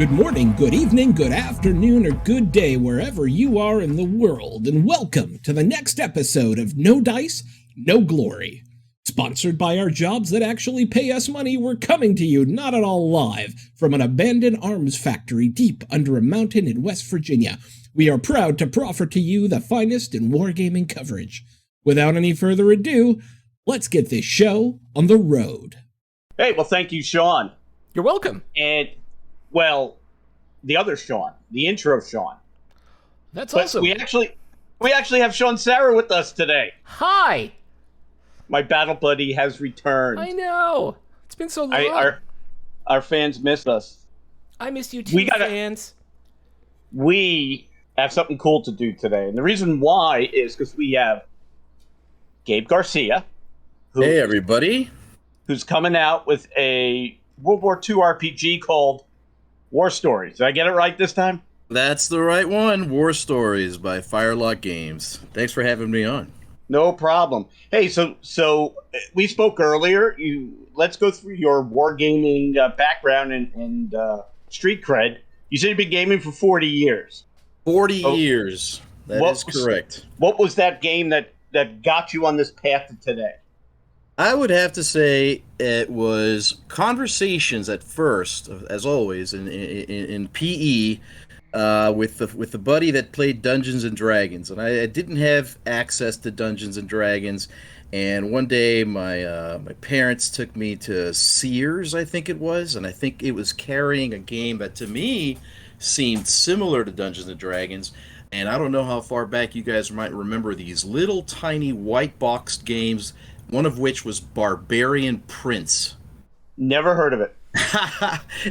Good morning, good evening, good afternoon, or good day wherever you are in the world, and welcome to the next episode of No Dice, No Glory. Sponsored by our jobs that actually pay us money, we're coming to you not at all live from an abandoned arms factory deep under a mountain in West Virginia. We are proud to proffer to you the finest in wargaming coverage. Without any further ado, let's get this show on the road. Hey, well, thank you, Sean. You're welcome. And, well, the other Sean, the intro Sean. That's but awesome. We actually have Sean Sarah with us today. Hi. My battle buddy has returned. I know. It's been so long. Our fans miss us. I miss you too, fans. We have something cool to do today. And the reason why is because we have Gabe Garcia. Hey, everybody. Who's coming out with a World War II RPG called War Stories. Did I get it right this time? That's the right one. War Stories by Firelock Games. Thanks for having me on. No problem. Hey, so we spoke earlier. Let's go through your wargaming background and street cred. You said you've been gaming for 40 years. 40 years. That is correct. What was that game that got you on this path to today? I would have to say it was conversations at first, as always, in PE with the buddy that played Dungeons and Dragons, and I didn't have access to Dungeons and Dragons. And one day, my parents took me to Sears, I think it was, and I think it was carrying a game that to me seemed similar to Dungeons and Dragons. And I don't know how far back you guys might remember these little tiny white boxed games. One of which was Barbarian Prince. Never heard of it.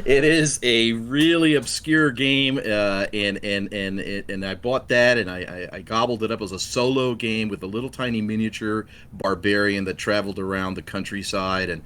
It is a really obscure game, and I bought that, and I gobbled it up as a solo game with a little tiny miniature barbarian that traveled around the countryside, and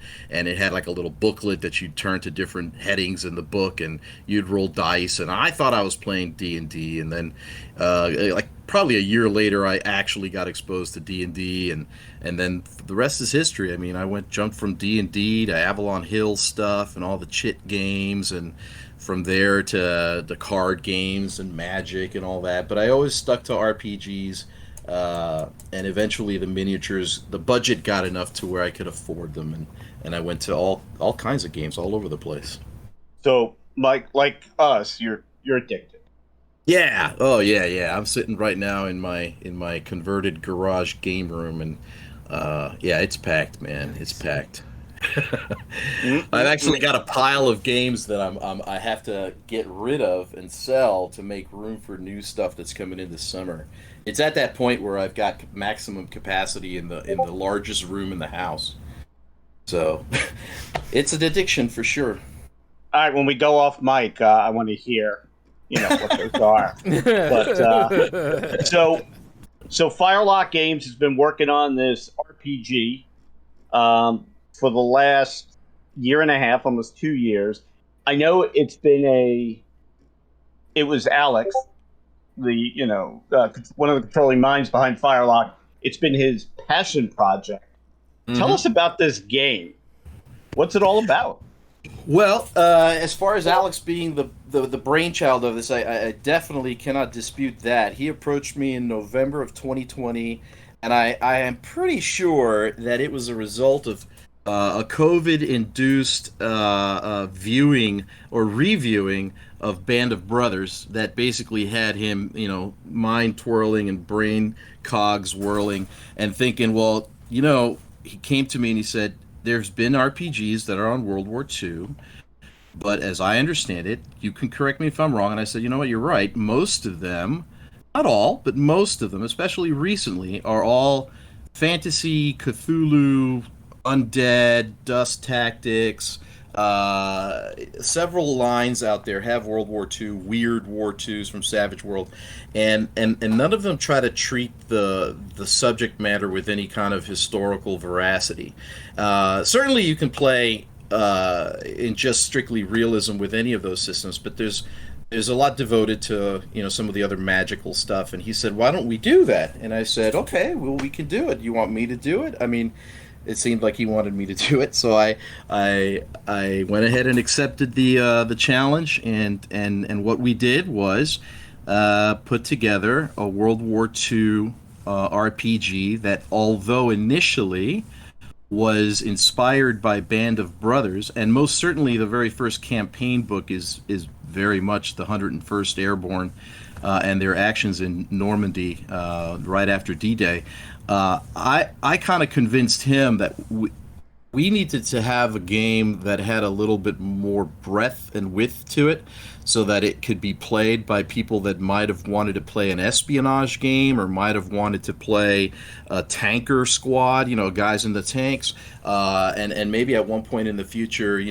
it had like a little booklet that you'd turn to different headings in the book, and you'd roll dice, and I thought I was playing D&D, and then like probably a year later, I actually got exposed to D&D, and then the rest is history. I mean, I jumped from D&D to Avalon Hill stuff and all the chit games, and from there to the card games and Magic and all that. But I always stuck to RPGs, and eventually the miniatures. The budget got enough to where I could afford them, and I went to all kinds of games all over the place. So, like us, you're addicted. Yeah. Oh, yeah. I'm sitting right now in my converted garage game room, and yeah, it's packed, man. It's packed. I've actually got a pile of games that I have to get rid of and sell to make room for new stuff that's coming in this summer. It's at that point where I've got maximum capacity in the largest room in the house. So it's an addiction for sure. All right, when we go off mic, I want to hear what those are. But so Firelock Games has been working on this RPG for the last year and a half, almost 2 years. I know it was Alex, one of the controlling minds behind Firelock. It's been his passion project. Mm-hmm. Tell us about this game. What's it all about? Well, as far as Alex being the brainchild of this, I definitely cannot dispute that. He approached me in November of 2020, and I am pretty sure that it was a result of a COVID-induced viewing or reviewing of Band of Brothers that basically had him, mind twirling and brain cogs whirling and thinking, well, he came to me and he said, there's been RPGs that are on World War II, but as I understand it, you can correct me if I'm wrong, and I said, you know what, you're right, most of them, not all, but most of them, especially recently, are all fantasy, Cthulhu, undead, dust tactics. Several lines out there have World War II, weird War IIs from Savage World, and none of them try to treat the subject matter with any kind of historical veracity. Certainly you can play in just strictly realism with any of those systems, but there's a lot devoted to some of the other magical stuff. And he said, why don't we do that? And I said, okay, well, we can do it. You want me to do it? I mean, It seemed like he wanted me to do it, so I went ahead and accepted the challenge, and what we did was put together a World War II RPG that, although initially was inspired by Band of Brothers, and most certainly the very first campaign book is very much the 101st Airborne and their actions in Normandy right after D-Day. I kind of convinced him that we needed to have a game that had a little bit more breadth and width to it, so that it could be played by people that might have wanted to play an espionage game, or might have wanted to play a tanker squad, guys in the tanks, and maybe at one point in the future,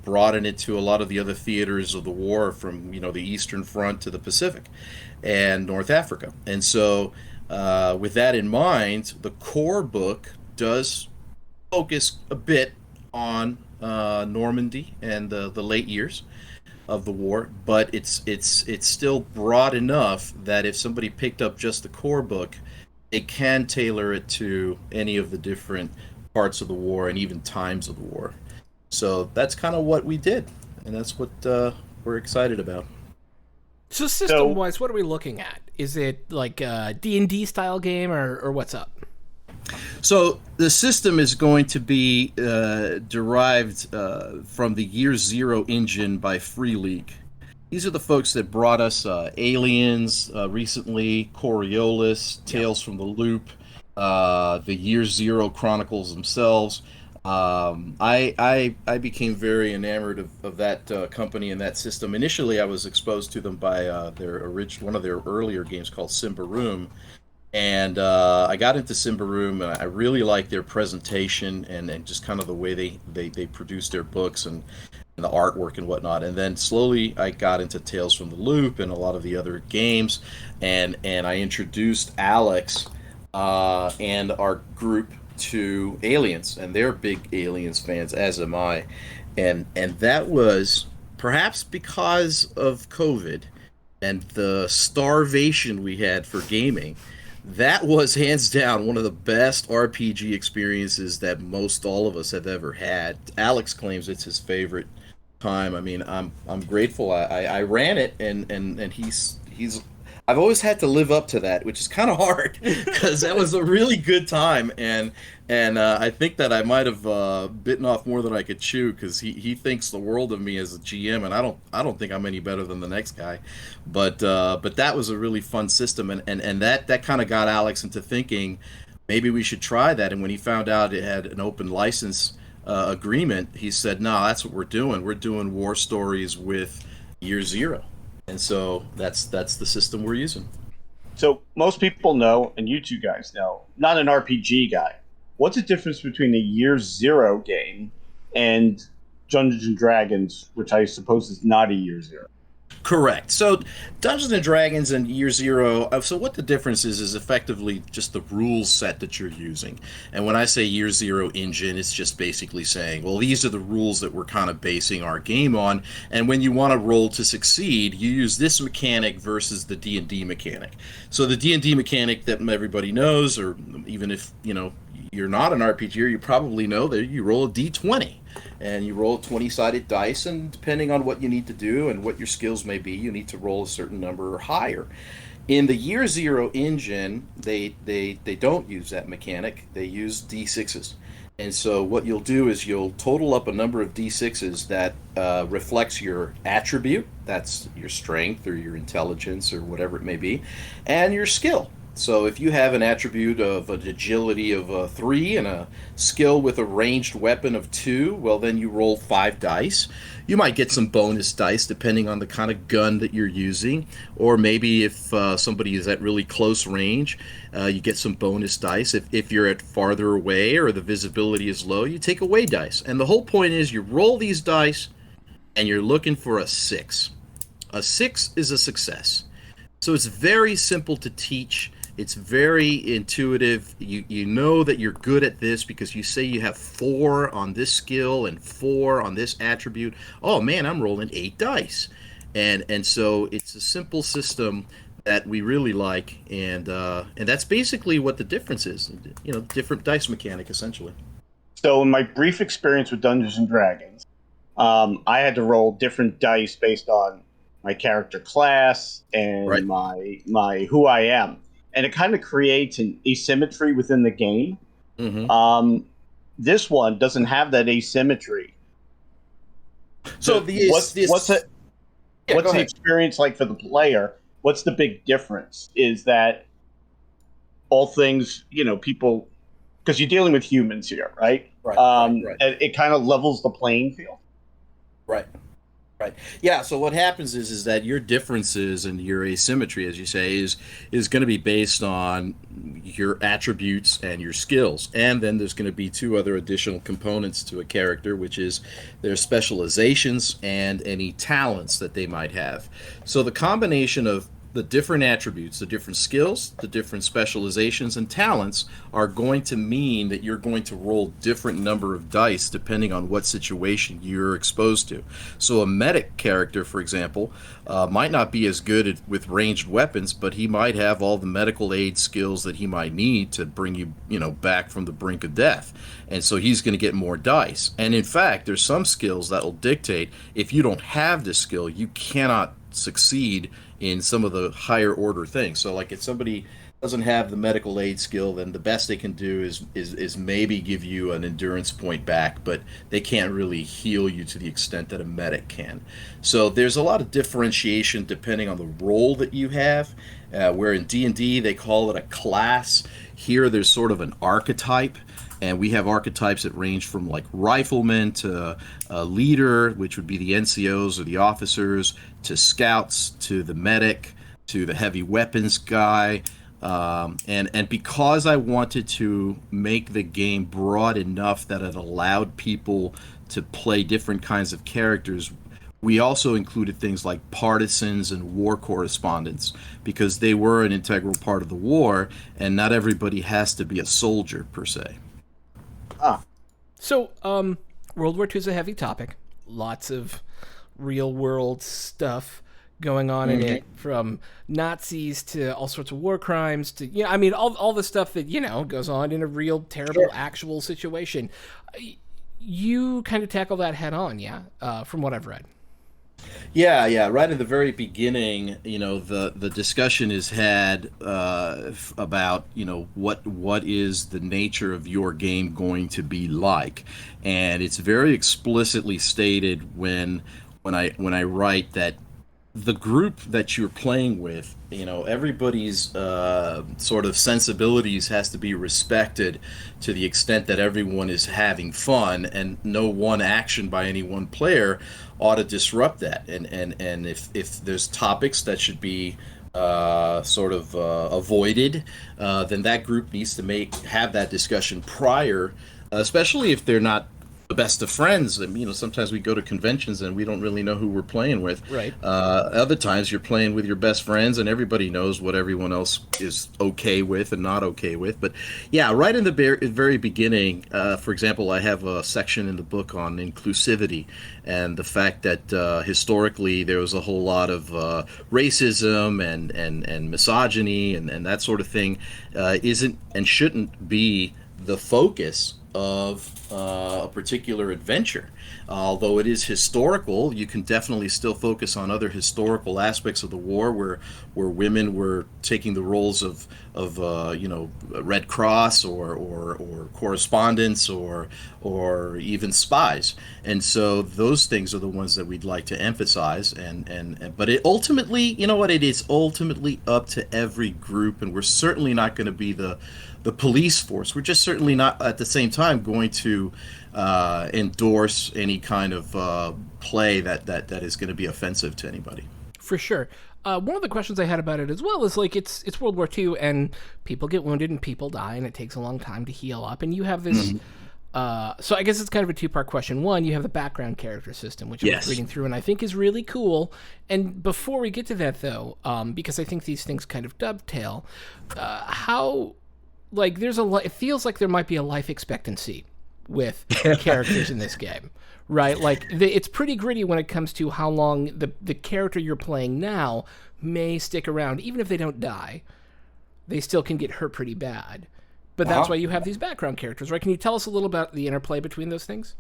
broaden it to a lot of the other theaters of the war, from the Eastern Front to the Pacific and North Africa. And so with that in mind, the core book does focus a bit on Normandy and the late years of the war, but it's still broad enough that if somebody picked up just the core book, they can tailor it to any of the different parts of the war and even times of the war. So that's kind of what we did, and that's what we're excited about. So system-wise, what are we looking at? Is it like a D&D style game, or what's up? So the system is going to be derived from the Year Zero engine by Free League. These are the folks that brought us Aliens recently, Coriolis, Tales from the Loop, the Year Zero Chronicles themselves. I became very enamored of that company and that system. Initially, I was exposed to them by one of their earlier games called Simbaroom. And I got into Simbaroom, and I really liked their presentation and just kind of the way they produced their books and the artwork and whatnot. And then slowly I got into Tales from the Loop and a lot of the other games, and I introduced Alex and our group to Aliens, and they're big Aliens fans, as am I. And that was perhaps because of COVID and the starvation we had for gaming. That was hands down one of the best RPG experiences that most all of us have ever had. Alex claims it's his favorite time. I mean, I'm grateful. I ran it, and he's I've always had to live up to that, which is kind of hard because that was a really good time, and I think that I might have bitten off more than I could chew, because he thinks the world of me as a GM, and I don't think I'm any better than the next guy, but that was a really fun system, and that kind of got Alex into thinking maybe we should try that. And when he found out it had an open license agreement, he said, "No, that's what we're doing. We're doing war stories with Year Zero." And so that's the system we're using. So most people know, and you two guys know, not an RPG guy. What's the difference between a Year Zero game and Dungeons and Dragons, which I suppose is not a Year Zero? Correct. So Dungeons and Dragons and Year Zero, so what the difference is effectively just the rules set that you're using. And when I say Year Zero engine, it's just basically saying, well, these are the rules that we're kind of basing our game on, and when you want to roll to succeed, you use this mechanic versus the D&D mechanic. So the D&D mechanic that everybody knows, or even if you're not an RPGer, you probably know that you roll a D20. And you roll 20-sided dice, and depending on what you need to do and what your skills may be, you need to roll a certain number or higher. In the Year Zero engine, they don't use that mechanic. They use D6s. And so what you'll do is you'll total up a number of D6s that reflects your attribute, that's your strength or your intelligence or whatever it may be, and your skill. So if you have an attribute of an agility of 3 and a skill with a ranged weapon of 2, well, then you roll 5 dice. You might get some bonus dice depending on the kind of gun that you're using, or maybe if somebody is at really close range, you get some bonus dice. If you're at farther away or the visibility is low, you take away dice. And the whole point is you roll these dice and you're looking for a 6. A 6 is a success. So it's very simple to teach. It's very intuitive. You know that you're good at this because you say you have 4 on this skill and 4 on this attribute. Oh man, I'm rolling 8 dice. And so it's a simple system that we really like, and that's basically what the difference is. Different dice mechanic essentially. So in my brief experience with Dungeons and Dragons, I had to roll different dice based on my character class and my who I am, and it kind of creates an asymmetry within the game. Mm-hmm. This one doesn't have that asymmetry. So what's the experience like for the player? What's the big difference? Is that all things, people, because you're dealing with humans here, right? Right. And it kind of levels the playing field. Right. Yeah. So what happens is that your differences and your asymmetry, as you say, is going to be based on your attributes and your skills, and then there's going to be two other additional components to a character, which is their specializations and any talents that they might have. So the combination of the different attributes, the different skills, the different specializations and talents are going to mean that you're going to roll different number of dice depending on what situation you're exposed to. So a medic character, for example, might not be as good with ranged weapons, but he might have all the medical aid skills that he might need to bring you, back from the brink of death. And so he's going to get more dice. And in fact, there's some skills that will dictate if you don't have this skill, you cannot succeed in some of the higher order things. So like if somebody doesn't have the medical aid skill, then the best they can do is maybe give you an endurance point back, but they can't really heal you to the extent that a medic can. So there's a lot of differentiation depending on the role that you have, where in D&D they call it a class. Here there's sort of an archetype. And we have archetypes that range from like riflemen to a leader, which would be the NCOs or the officers, to scouts, to the medic, to the heavy weapons guy. And because I wanted to make the game broad enough that it allowed people to play different kinds of characters, we also included things like partisans and war correspondents, because they were an integral part of the war, and not everybody has to be a soldier per se. So, World War II is a heavy topic. Lots of real-world stuff going on in it, from Nazis to all sorts of war crimes to, all the stuff that, goes on in a real, terrible, actual situation. You kind of tackle that head on, from what I've read. Yeah. Right at the very beginning, the discussion is had about, what is the nature of your game going to be like, and it's very explicitly stated when I write that the group that you're playing with, everybody's sort of sensibilities has to be respected to the extent that everyone is having fun, and no one action by any one player ought to disrupt that. And if there's topics that should be avoided, then that group needs to have that discussion prior, especially if they're not the best of friends. And sometimes we go to conventions and we don't really know who we're playing with. Right. Other times you're playing with your best friends and everybody knows what everyone else is okay with and not okay with. But yeah, right in the very beginning, for example, I have a section in the book on inclusivity and the fact that historically there was a whole lot of racism and misogyny and that sort of thing isn't and shouldn't be the focus of a particular adventure. Although it is historical, you can definitely still focus on other historical aspects of the war where women were taking the roles of Red Cross or correspondents or even spies. And so those things are the ones that we'd like to emphasize. But it ultimately, it is ultimately up to every group, and we're certainly not going to be the police force. We're just certainly not at the same time going to endorse any kind of play that is going to be offensive to anybody. For sure. One of the questions I had about it as well is like it's World War II and people get wounded and people die and it takes a long time to heal up, and you have this. So I guess it's kind of a two-part question. One, you have the background character system, which I'm reading through and I think is really cool. And before we get to that though, because I think these things kind of dovetail, how. Like, it feels like there might be a life expectancy with characters in this game, right? Like, it's pretty gritty when it comes to how long the character you're playing now may stick around. Even if they don't die, they still can get hurt pretty bad. but that's why you have these background characters, right? Can you tell us a little about the interplay between those things?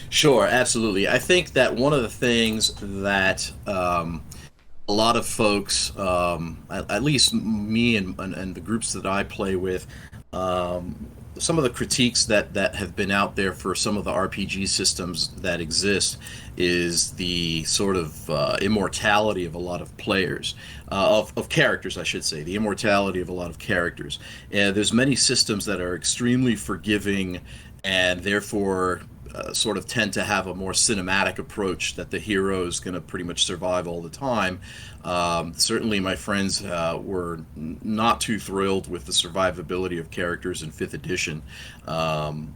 Sure, absolutely. I think that one of the things that a lot of folks, at least me and the groups that I play with, some of the critiques that have been out there for some of the RPG systems that exist is the sort of immortality of a lot of players, of characters, I should say, the immortality of a lot of characters. And there's many systems that are extremely forgiving and therefore sort of tend to have a more cinematic approach that the hero is going to pretty much survive all the time. Certainly my friends were not too thrilled with the survivability of characters in 5th edition.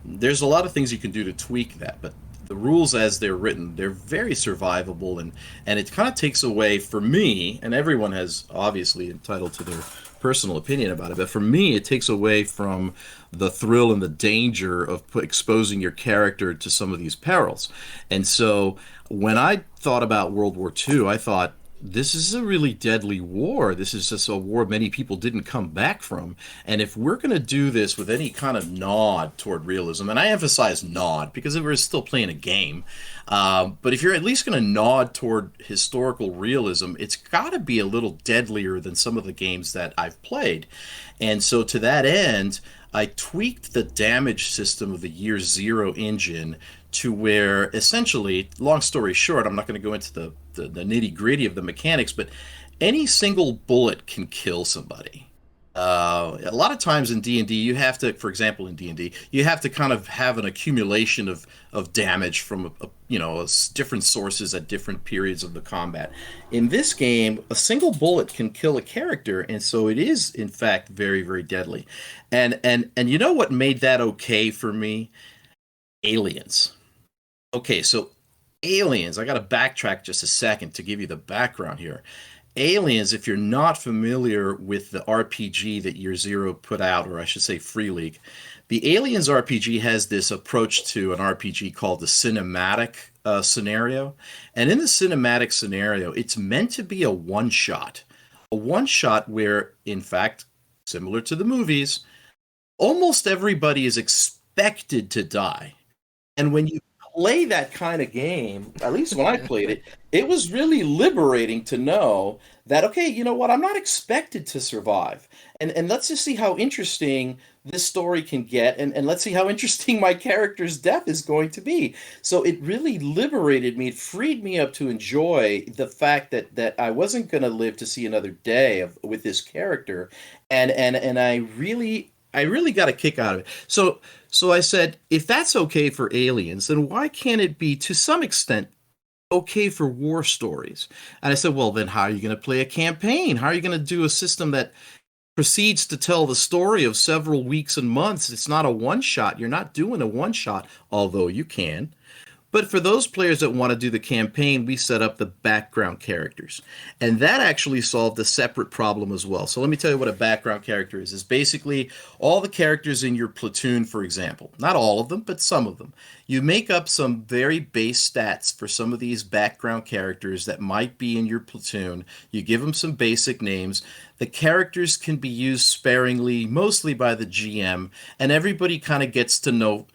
There's a lot of things you can do to tweak that, but the rules as they're written, they're very survivable, and it kind of takes away, for me, and everyone has obviously entitled to their personal opinion about it, but for me it takes away from the thrill and the danger of exposing your character to some of these perils. And so when I thought about World War II, I thought, this is a really deadly war. This is just a war many people didn't come back from. And if we're going to do this with any kind of nod toward realism, and I emphasize nod because we're still playing a game, but if you're at least going to nod toward historical realism, it's got to be a little deadlier than some of the games that I've played. And so to that end, I tweaked the damage system of the Year Zero engine to where, essentially, long story short, I'm not going to go into the nitty-gritty of the mechanics, but any single bullet can kill somebody. A lot of times in D&D, you have to, for example, in D&D, you have to kind of have an accumulation of damage from different sources at different periods of the combat. In this game, a single bullet can kill a character, and so it is, in fact, very, very deadly. And you know what made that okay for me? Aliens. Okay, so Aliens, I got to backtrack just a second to give you the background here. Aliens, if you're not familiar with the RPG that Year Zero put out, or I should say Free League, the Aliens RPG has this approach to an RPG called the cinematic scenario. And in the cinematic scenario, it's meant to be a one-shot. A one-shot where, in fact, similar to the movies, almost everybody is expected to die. And when you play that kind of game, at least when I played it, it was really liberating to know that, okay, you know what, I'm not expected to survive. And let's just see how interesting this story can get, and let's see how interesting my character's death is going to be. So it really liberated me. It freed me up to enjoy the fact that I wasn't going to live to see another day with this character. And I really got a kick out of it. So I said, if that's okay for Aliens, then why can't it be, to some extent, okay for war stories? And I said, well, then how are you going to play a campaign? How are you going to do a system that proceeds to tell the story of several weeks and months? It's not a one-shot. You're not doing a one-shot, although you can. But for those players that want to do the campaign, we set up the background characters. And that actually solved a separate problem as well. So let me tell you what a background character is. It's basically all the characters in your platoon, for example. Not all of them, but some of them. You make up some very base stats for some of these background characters that might be in your platoon. You give them some basic names. The characters can be used sparingly, mostly by the GM, and everybody kind of gets to know,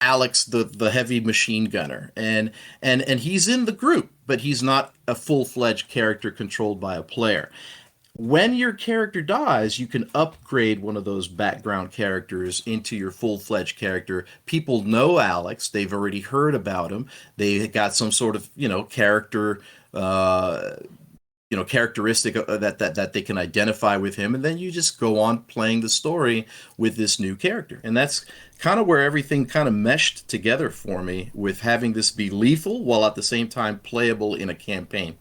Alex, the heavy machine gunner, and he's in the group, but he's not a full-fledged character controlled by a player. When your character dies, you can upgrade one of those background characters into your full-fledged character. People know Alex; they've already heard about him. They got some sort of character. Characteristic that they can identify with him, and then you just go on playing the story with this new character. And that's kind of where everything kind of meshed together for me, with having this be lethal while at the same time playable in a campaign.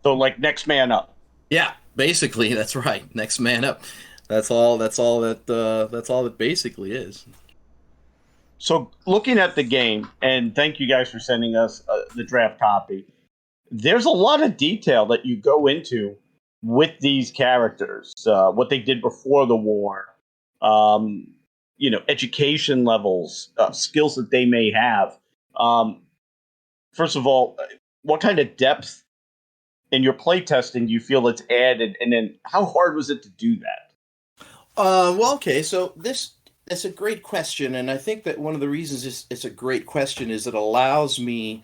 So like next man up. Yeah, basically that's right. Next man up. That's all that basically is. So looking at the game, and thank you guys for sending us the draft copy. There's a lot of detail that you go into with these characters, what they did before the war, education levels, skills that they may have. First of all, what kind of depth in your playtesting do you feel it's added, and then how hard was it to do that? Well, okay, so that's a great question, and I think that one of the reasons it's a great question is it allows me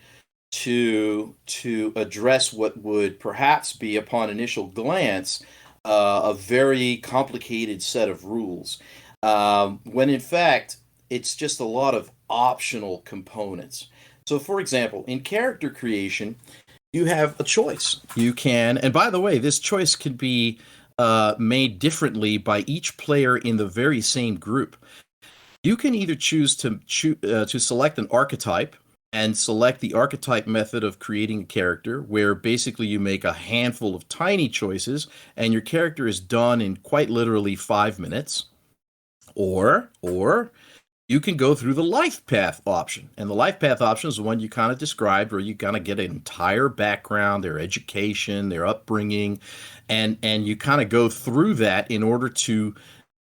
to address what would perhaps be, upon initial glance, a very complicated set of rules, when in fact it's just a lot of optional components. So, for example, in character creation, you have a choice. You can, and by the way, this choice can be made differently by each player in the very same group. You can either choose to select an archetype and select the archetype method of creating a character, where basically you make a handful of tiny choices and your character is done in quite literally 5 minutes. Or you can go through the life path option. And the life path option is the one you kind of described, where you kind of get an entire background, their education, their upbringing, and you kind of go through that in order to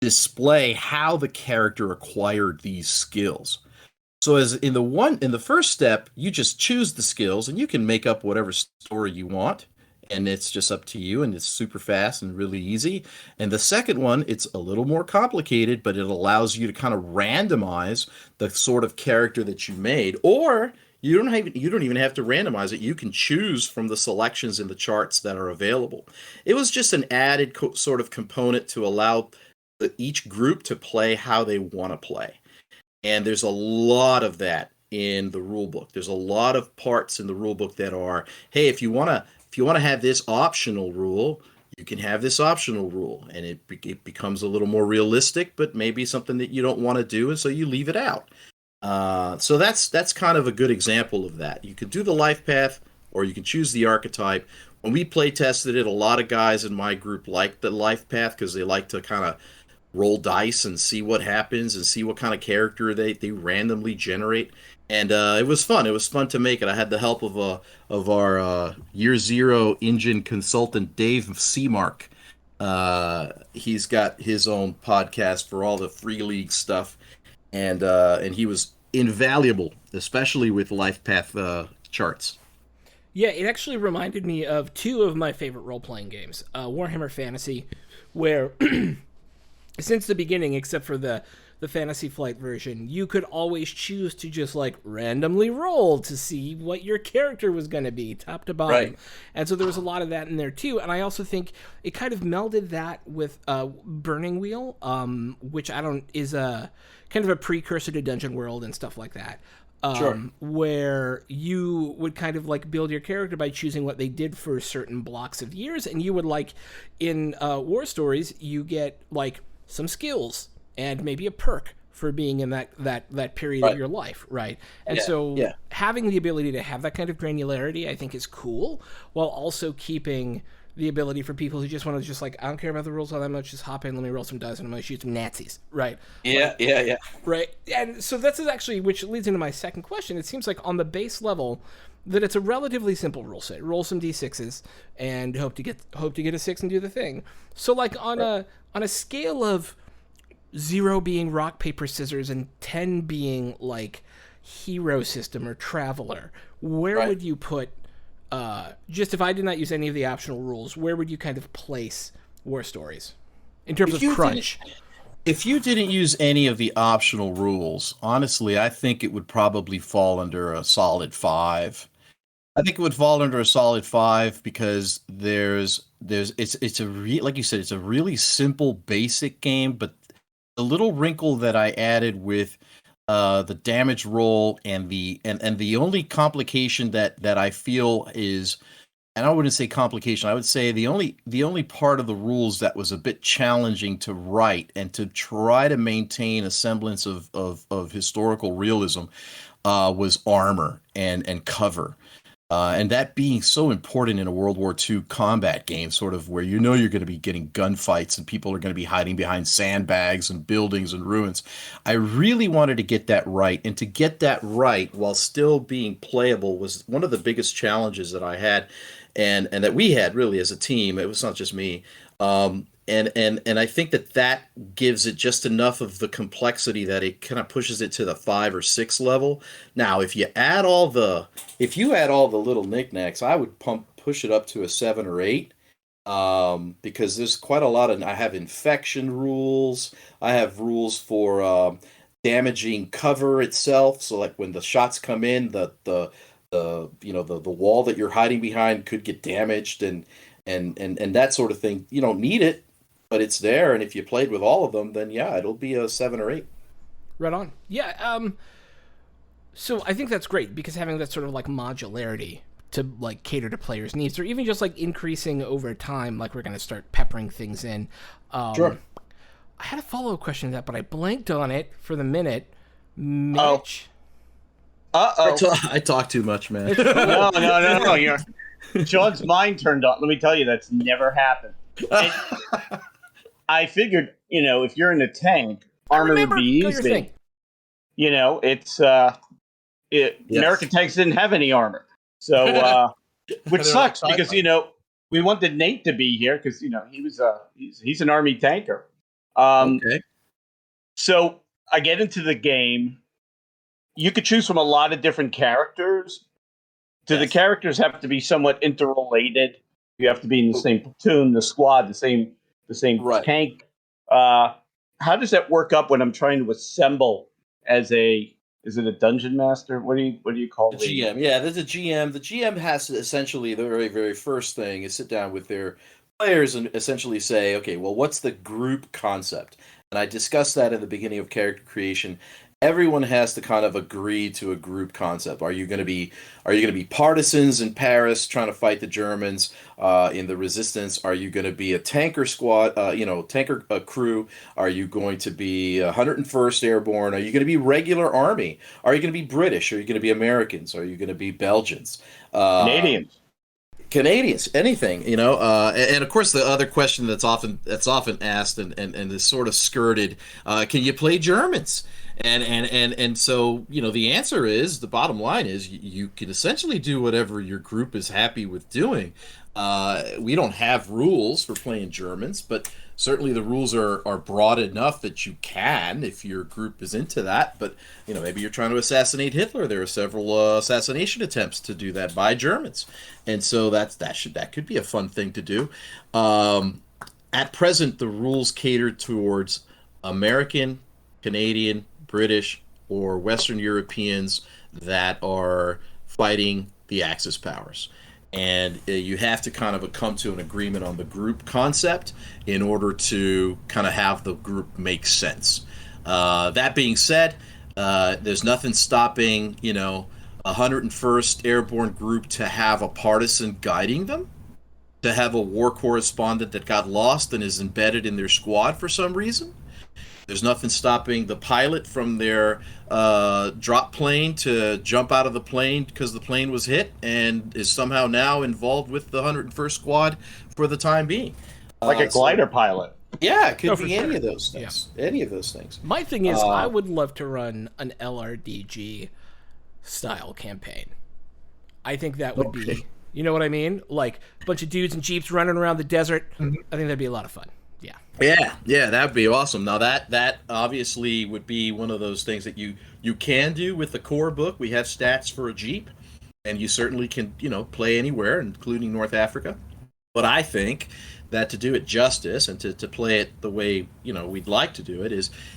display how the character acquired these skills. So as in the first step, you just choose the skills and you can make up whatever story you want, and it's just up to you, and it's super fast and really easy. And the second one, it's a little more complicated, but it allows you to kind of randomize the sort of character that you made, or you don't even have to randomize it. You can choose from the selections in the charts that are available. It was just an added sort of component to allow each group to play how they want to play. And there's a lot of that in the rule book. There's a lot of parts in the rule book that are, hey, if you want to have this optional rule, you can have this optional rule, and it becomes a little more realistic, but maybe something that you don't want to do, and so you leave it out. So that's kind of a good example of that. You could do the life path, or you can choose the archetype. When we play tested it, a lot of guys in my group like the life path because they like to kind of roll dice and see what happens and see what kind of character they randomly generate. And it was fun. It was fun to make it. I had the help of our Year Zero engine consultant, Dave Seamark. He's got his own podcast for all the Free League stuff, and he was invaluable, especially with life path charts. Yeah, it actually reminded me of two of my favorite role-playing games. Warhammer Fantasy, where since the beginning, except for the Fantasy Flight version, you could always choose to just like randomly roll to see what your character was going to be, top to bottom. Right. And so there was a lot of that in there too. And I also think it kind of melded that with Burning Wheel, which is a kind of a precursor to Dungeon World and stuff like that. Sure. Where you would kind of like build your character by choosing what they did for certain blocks of years, and you would like in War Stories, you get like some skills and maybe a perk for being in that period of your life, right? And having the ability to have that kind of granularity, I think, is cool, while also keeping the ability for people who just want to just like, I don't care about the rules all that much, just hop in, let me roll some dice, and I'm going to shoot some Nazis, right? Yeah. Right. And so that's actually, which leads into my second question. It seems like on the base level that it's a relatively simple rule set. Roll some d6s and hope to get a 6 and do the thing. So like on a scale of 0 being rock, paper, scissors, and 10 being like hero system or traveler, where would you put, just if I did not use any of the optional rules, where would you kind of place War Stories in terms of crunch? If you didn't use any of the optional rules, honestly, I think it would probably fall under a solid 5. I think it would fall under a solid 5 because it's like you said, it's a really simple, basic game, but the little wrinkle that I added with the damage roll and the only complication that I feel is, and I wouldn't say complication, I would say the only part of the rules that was a bit challenging to write and to try to maintain a semblance of historical realism was armor and cover. And that being so important in a World War II combat game, sort of where you're going to be getting gunfights and people are going to be hiding behind sandbags and buildings and ruins. I really wanted to get that right. And to get that right while still being playable was one of the biggest challenges that I had and that we had really as a team. It was not just me. And I think that gives it just enough of the complexity that it kind of pushes it to the 5 or 6 level. Now, if you add all the little knickknacks, I would push it up to a 7 or 8. because there's quite a lot of. I have infection rules. I have rules for damaging cover itself. So like when the shots come in, the wall that you're hiding behind could get damaged, and that sort of thing. You don't need it, but it's there. And if you played with all of them, then yeah, it'll be a 7 or 8. Right on. Yeah. So I think that's great because having that sort of like modularity to like cater to players' needs, or even just like increasing over time, like we're going to start peppering things in. Sure. I had a follow-up question to that, but I blanked on it for the minute. Mitch. I talk too much, man. No. Sean's mind turned on. Let me tell you, that's never happened. I figured, if you're in a tank, armor would be easy. It's American tanks didn't have any armor, so which sucks because we wanted Nate to be here because he's an army tanker. Okay. So I get into the game. You could choose from a lot of different characters. Do the characters have to be somewhat interrelated? You have to be in the same platoon, the squad, the same tank. How does that work up when I'm trying to assemble as is it a dungeon master? What do you call it? GM. Yeah, there's a GM. The GM has to essentially, the very, very first thing is sit down with their players and essentially say, okay, well, what's the group concept? And I discussed that at the beginning of character creation. Everyone has to kind of agree to a group concept. Are you going to be partisans in Paris trying to fight the Germans in the resistance? Are you going to be a tanker squad, tanker crew? Are you going to be 101st Airborne? Are you going to be regular army? Are you going to be British? Are you going to be Americans? Are you going to be Belgians? Canadians, anything, and of course the other question that's often asked and is sort of skirted, can you play Germans? And so the answer is, the bottom line is, you can essentially do whatever your group is happy with doing. We don't have rules for playing Germans, but certainly the rules are broad enough that you can, if your group is into that. But maybe you're trying to assassinate Hitler. There are several assassination attempts to do that by Germans, and so that could be a fun thing to do. At present, the rules cater towards American, Canadian, British, or Western Europeans that are fighting the Axis powers. And you have to kind of come to an agreement on the group concept in order to kind of have the group make sense. That being said, there's nothing stopping, 101st Airborne group to have a partisan guiding them, to have a war correspondent that got lost and is embedded in their squad for some reason. There's nothing stopping the pilot from their drop plane to jump out of the plane because the plane was hit and is somehow now involved with the 101st Squad for the time being. Like a glider pilot. Yeah, it could be any of those things. Yeah. Any of those things. My thing is, I would love to run an LRDG style campaign. I think that would be, you know what I mean? Like a bunch of dudes in Jeeps running around the desert. Mm-hmm. I think that'd be a lot of fun. Yeah, that would be awesome. Now that obviously would be one of those things that you can do with the core book. We have stats for a Jeep, and you certainly can play anywhere, including North Africa. But I think that to do it justice and to play it the way we'd like to do it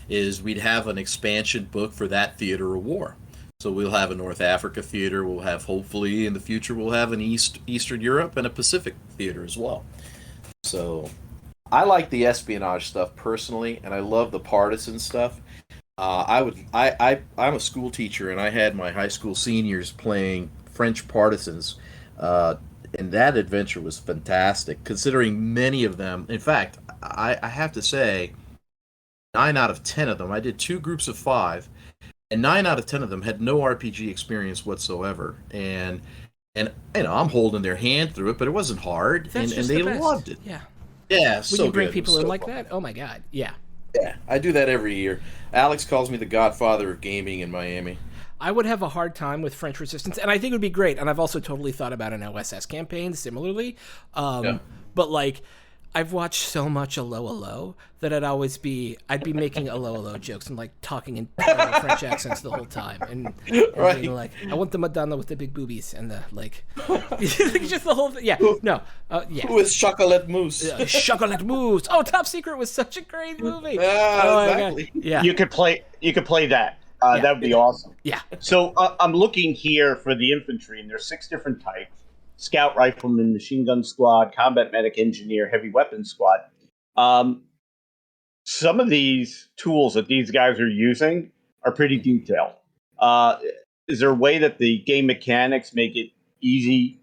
is we'd have an expansion book for that theater of war. So we'll have a North Africa theater. We'll have, hopefully in the future, we'll have an Eastern Europe and a Pacific theater as well. So I like the espionage stuff personally, and I love the partisan stuff. I'm a school teacher, and I had my high school seniors playing French partisans, and that adventure was fantastic, considering many of them. In fact, I have to say, 9 out of 10 of them, I did 2 groups of 5, and 9 out of 10 of them had no RPG experience whatsoever. And I'm holding their hand through it, but it wasn't hard, and they loved it. Yeah. Yeah, when you bring people in like that, oh my god, yeah. Yeah, I do that every year. Alex calls me the godfather of gaming in Miami. I would have a hard time with French Resistance, and I think it would be great. And I've also totally thought about an OSS campaign similarly. But like, I've watched so much Allo that I'd be making Allo jokes and like talking in terrible French accents the whole time, and Right. being like, I want the Madonna with the big boobies and the like, just the whole thing. Yeah, no, yeah. With chocolate mousse. Chocolate Moves. Oh, Top Secret was such a great movie. Yeah, oh exactly. My God. Yeah. You could play that. That would be awesome. Yeah. So I'm looking here for the infantry, and there's 6 different types: Scout Rifleman, Machine Gun Squad, Combat Medic, Engineer, Heavy Weapons Squad. Some of these tools that these guys are using are pretty detailed. Is there a way that the game mechanics make it easy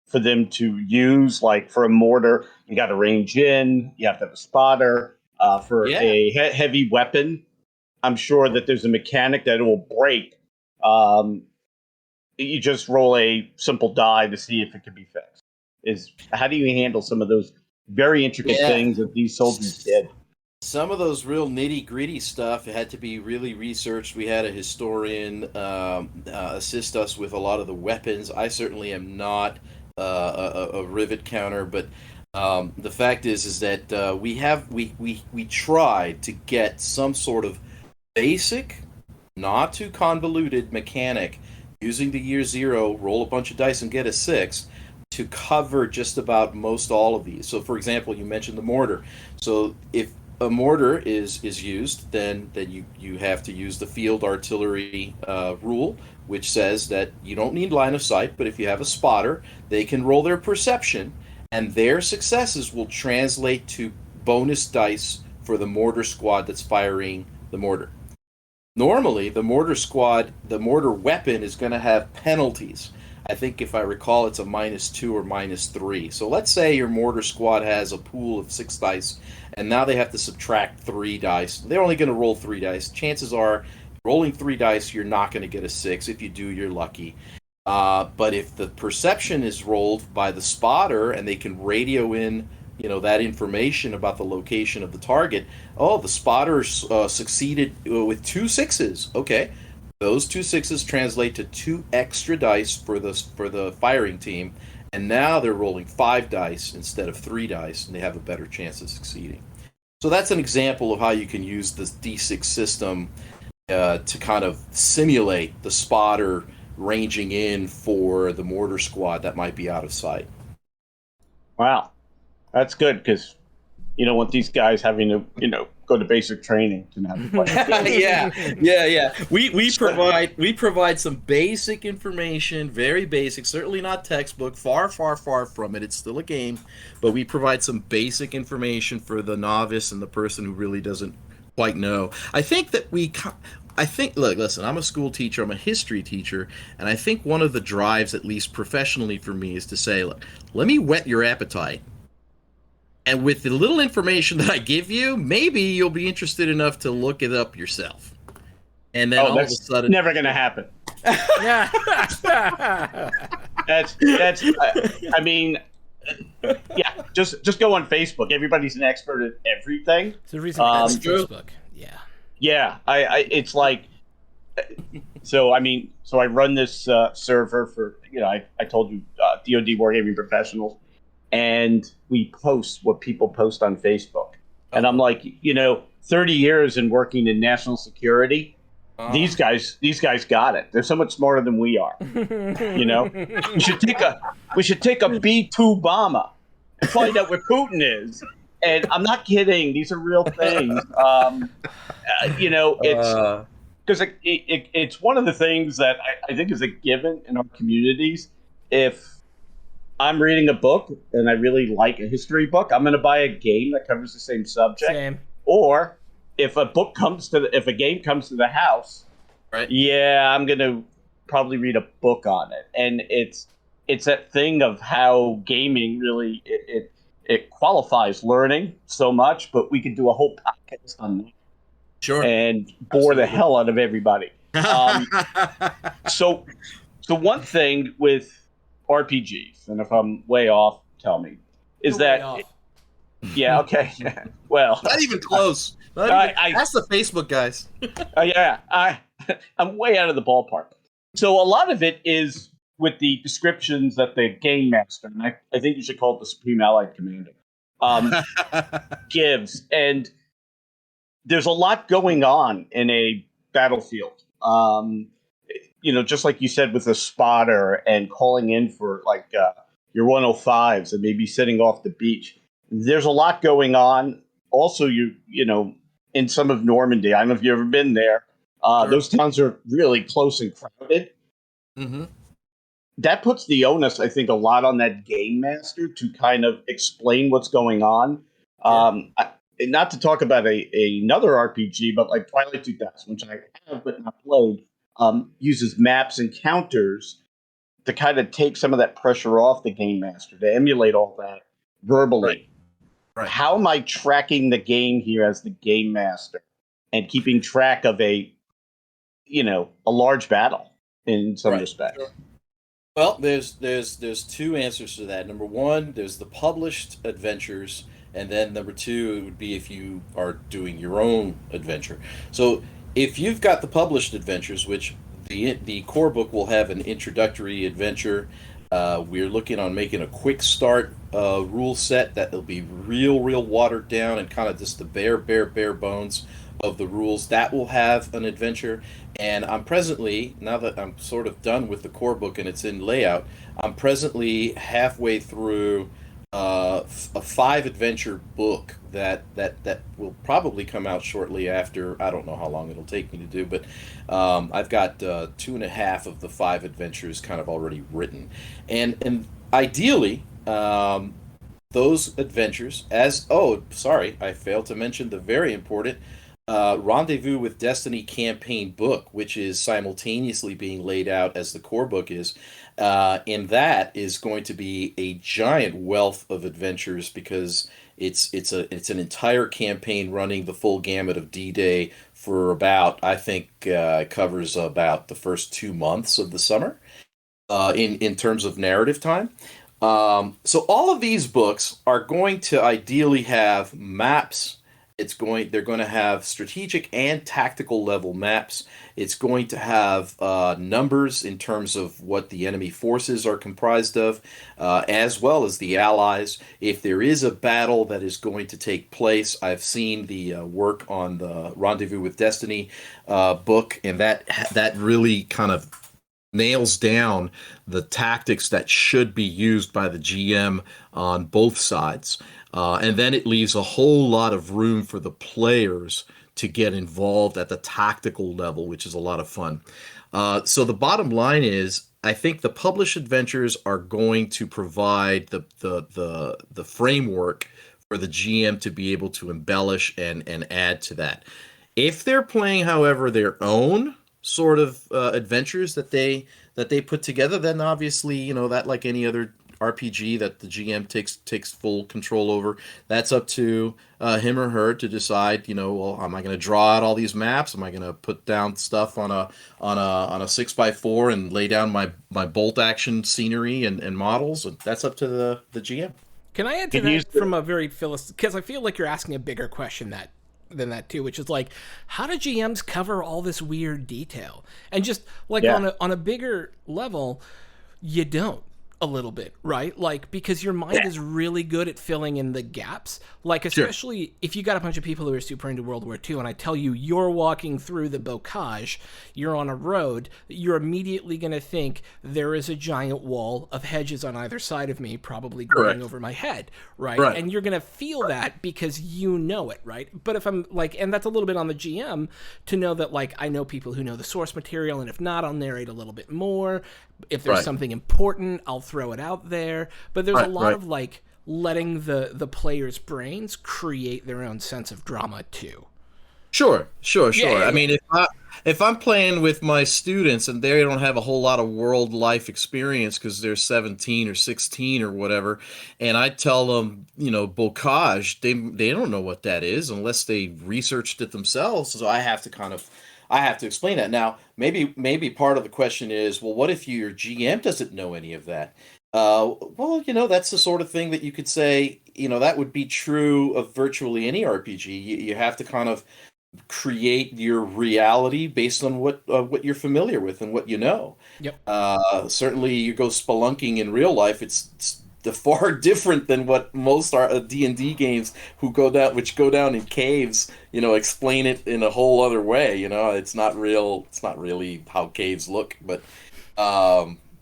for them to use? Like for a mortar, you got to range in, you have to have a spotter. For a heavy weapon, I'm sure that there's a mechanic that it will break. You just roll a simple die to see if it can be fixed. How do you handle some of those very intricate things that these soldiers did? Some of those real nitty-gritty stuff had to be really researched. We had a historian assist us with a lot of the weapons. I certainly am not a rivet counter, but the fact is that we tried to get some sort of basic, not too convoluted mechanic using the year 0, roll a bunch of dice and get a 6 to cover just about most all of these. So, for example, you mentioned the mortar. So if a mortar is used, then you have to use the field artillery rule, which says that you don't need line of sight, but if you have a spotter, they can roll their perception, and their successes will translate to bonus dice for the mortar squad that's firing the mortar. Normally, the mortar weapon is going to have penalties. I think if I recall, it's a -2 or -3. So let's say your mortar squad has a pool of 6 dice, and now they have to subtract 3 dice. They're only going to roll 3 dice. Chances are, rolling 3 dice, you're not going to get a 6. If you do, you're lucky. But if the perception is rolled by the spotter and they can radio in, that information about the location of the target, the spotter succeeded with 2 6s. Okay. Those 2 6s translate to 2 extra dice for the firing team, and now they're rolling 5 dice instead of 3 dice, and they have a better chance of succeeding. So that's an example of how you can use this D6 system to kind of simulate the spotter ranging in for the mortar squad that might be out of sight. Wow, that's good, because you don't want these guys having to go to basic training to have to play. yeah. We provide some basic information, very basic, certainly not textbook, far from it. It's still a game, but we provide some basic information for the novice and the person who really doesn't quite know. Look, listen, I'm a school teacher, I'm a history teacher, and I think one of the drives, at least professionally for me, is to say, look, let me whet your appetite. And with the little information that I give you, maybe you'll be interested enough to look it up yourself. And then all of a sudden, never going to happen. That's. I mean, yeah. Just go on Facebook. Everybody's an expert at everything. It's the reason I have Facebook. Yeah. Yeah. It's like. So I run this server for I told you DoD Wargaming Professionals. And we post what people post on Facebook. And I'm like, 30 years in working in national security, these guys got it. They're so much smarter than we are. We should take a B-2 bomber and find out where Putin is. And I'm not kidding. These are real things. It's because it's one of the things that I think is a given in our communities. If I'm reading a book and I really like a history book, I'm going to buy a game that covers the same subject. Same. Or if a game comes to the house, right? Yeah, I'm going to probably read a book on it. And it's that thing of how gaming really it qualifies learning so much, but we could do a whole podcast on that. Sure. And bore the hell out of everybody. So one thing with RPGs, and if I'm way off, tell me, is that yeah, okay. Well, not even close. That's the Facebook guys. Yeah, I'm way out of the ballpark. So a lot of it is with the descriptions that the game master, and I think you should call it the Supreme Allied Commander, gives. And there's a lot going on in a battlefield. Just like you said with the spotter and calling in for your 105s and maybe sitting off the beach. There's a lot going on. Also, in some of Normandy, I don't know if you've ever been there. Sure. Those towns are really close and crowded. Mm-hmm. That puts the onus, I think, a lot on that game master to kind of explain what's going on. Sure. Not to talk about another RPG, but like Twilight 2000, which I have but not played, uses maps and counters to kind of take some of that pressure off the game master, to emulate all that verbally. Right. How am I tracking the game here as the game master and keeping track of a large battle in some respects? Sure. Well, there's two answers to that. Number one, there's the published adventures, and then number two, it would be if you are doing your own adventure. So if you've got the published adventures, which the core book will have an introductory adventure, we're looking on making a quick start rule set that will be real watered down and kind of just the bare bones of the rules. That will have an adventure. And I'm presently, now that I'm sort of done with the core book and it's in layout, I'm presently halfway through a 5-adventure book that will probably come out shortly after. I don't know how long it'll take me to do, but I've got 2.5 of the 5 adventures kind of already written, and ideally those adventures I failed to mention the very important Rendezvous with Destiny campaign book, which is simultaneously being laid out as the core book is. And that is going to be a giant wealth of adventures because it's an entire campaign running the full gamut of D-Day for about, I think, covers about the first 2 months of the summer in terms of narrative time. So all of these books are going to ideally have maps. They're going to have strategic and tactical level maps. It's going to have numbers in terms of what the enemy forces are comprised of, as well as the allies. If there is a battle that is going to take place, I've seen the work on the Rendezvous with Destiny book, and that really kind of nails down the tactics that should be used by the GM on both sides. And then it leaves a whole lot of room for the players to get involved at the tactical level, which is a lot of fun. So the bottom line is, I think the published adventures are going to provide the framework for the GM to be able to embellish and add to that. If they're playing, however, their own sort of adventures that they put together, then obviously, that like any other RPG that the GM takes full control over, that's up to him or her to decide, well, am I going to draw out all these maps? Am I going to put down stuff on a 6x4 and lay down my bolt action scenery and models? And that's up to the GM. Can I add to that from a very because I feel like you're asking a bigger question than that too, which is like, how do GMs cover all this weird detail? And just like on a bigger level, you don't. A little bit, right? Like, because your mind is really good at filling in the gaps. Like, especially if you got a bunch of people who are super into World War II, and I tell you, you're walking through the bocage, you're on a road, you're immediately going to think there is a giant wall of hedges on either side of me, probably growing over my head, right? And you're going to feel that because you know it, right? But if I'm like, and that's a little bit on the GM to know that, like, I know people who know the source material, and if not, I'll narrate a little bit more. If there's something important, I'll throw it out there. But there's a lot of like letting the players' brains create their own sense of drama too. Sure. Yeah. I mean, if I'm playing with my students and they don't have a whole lot of world life experience because they're 17 or 16 or whatever, and I tell them, bocage, they don't know what that is unless they researched it themselves. So I have to explain that. Now, maybe part of the question is, well, what if your GM doesn't know any of that? Well, that's the sort of thing that you could say, that would be true of virtually any RPG. You have to kind of create your reality based on what you're familiar with and what you know. Yep. Certainly, you go spelunking in real life, it's far different than what most are D&D games which go down in caves, explain it in a whole other way. It's not really how caves look, but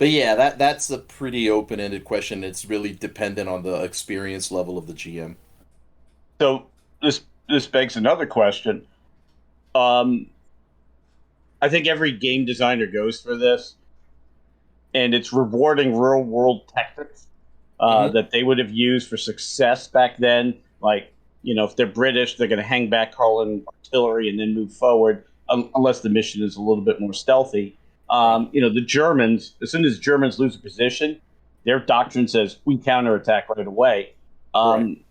yeah, that's a pretty open-ended question. It's really dependent on the experience level of the GM. So this begs another question. I think every game designer goes for this, and it's rewarding real-world tactics that they would have used for success back then. Like, if they're British, they're going to hang back, call in artillery, and then move forward, unless the mission is a little bit more stealthy. The Germans, as soon as Germans lose a position, their doctrine says we counterattack right away. Right.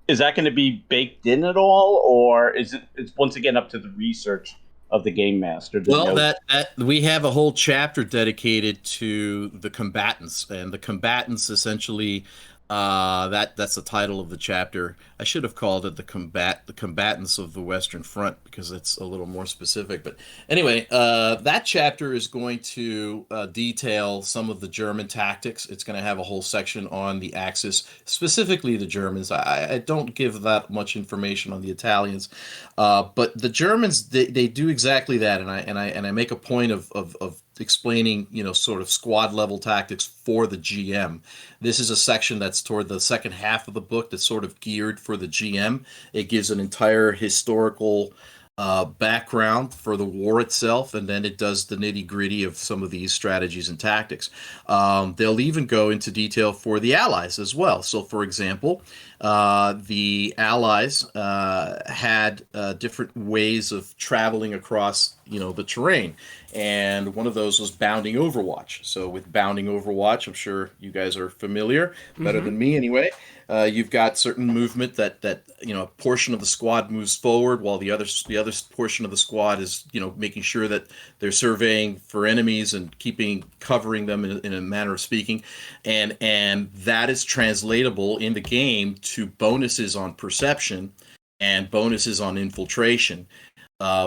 Is that going to be baked in at all, or is it's once again up to the research of the game master? Well, that we have a whole chapter dedicated to the combatants, and the combatants essentially. That's the title of the chapter. I should have called it the combatants of the Western Front, because it's a little more specific. But anyway, that chapter is going to detail some of the German tactics. It's going to have a whole section on the Axis, specifically the Germans. I don't give that much information on the Italians, but the Germans they do exactly that, and I make a point of explaining, sort of squad level tactics for the GM. This is a section that's toward the second half of the book that's sort of geared for the GM. It gives an entire historical background for the war itself, and then it does the nitty gritty of some of these strategies and tactics. They'll even go into detail for the Allies as well. So, for example, the Allies had different ways of traveling across, the terrain, and one of those was bounding overwatch. So, with bounding overwatch, I'm sure you guys are familiar, better than me anyway. You've got certain movement that a portion of the squad moves forward while the other portion of the squad is making sure that they're surveying for enemies and covering them in a manner of speaking, and that is translatable in the game to bonuses on perception and bonuses on infiltration.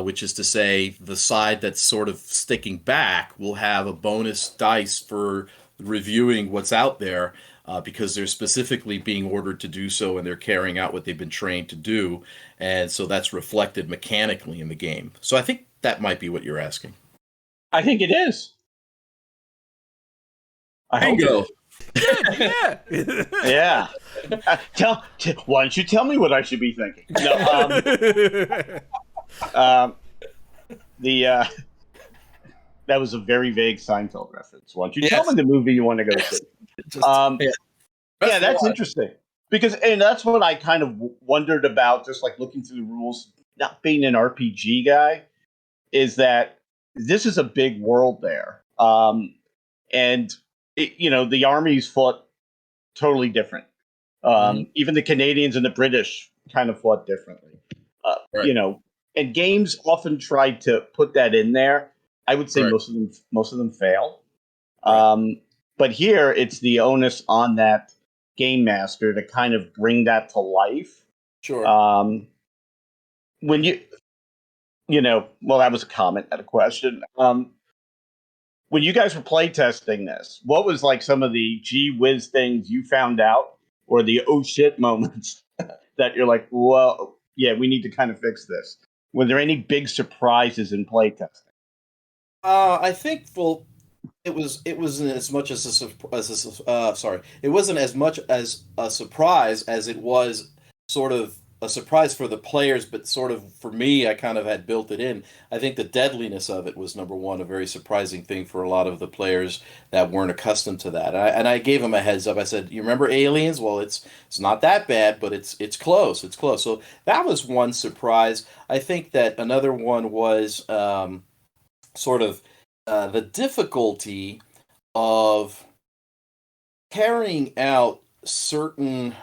Which is to say, the side that's sort of sticking back will have a bonus dice for reviewing what's out there, because they're specifically being ordered to do so, and they're carrying out what they've been trained to do, and so that's reflected mechanically in the game. So I think that might be what you're asking. I think it is. Bingo. Yeah. Yeah. Why don't you tell me what I should be thinking? No. That was a very vague Seinfeld reference. Why don't you tell me the movie you want to go see? Yeah, that's interesting, and that's what I kind of wondered about, just like looking through the rules, not being an RPG guy, is that this is a big world there, and the armies fought totally different. Even the Canadians and the British kind of fought differently. Right. And games often try to put that in there. I would say most of them fail. Right. But here it's the onus on that game master to kind of bring that to life. Sure. When that was a comment, not a question. When you guys were playtesting this, what was like some of the gee whiz things you found out, or the oh shit moments that you're like, well, yeah, we need to kind of fix this? Were there any big surprises in playtesting? I think, it wasn't as much it wasn't as much as a surprise as it was sort of a surprise for the players, but sort of for me, I kind of had built it in. I think the deadliness of it was, number one, a very surprising thing for a lot of the players that weren't accustomed to that. And I gave them a heads up. I said, "You remember Aliens? Well, it's not that bad, but it's close. It's close." So that was one surprise. I think that another one was sort of the difficulty of carrying out certain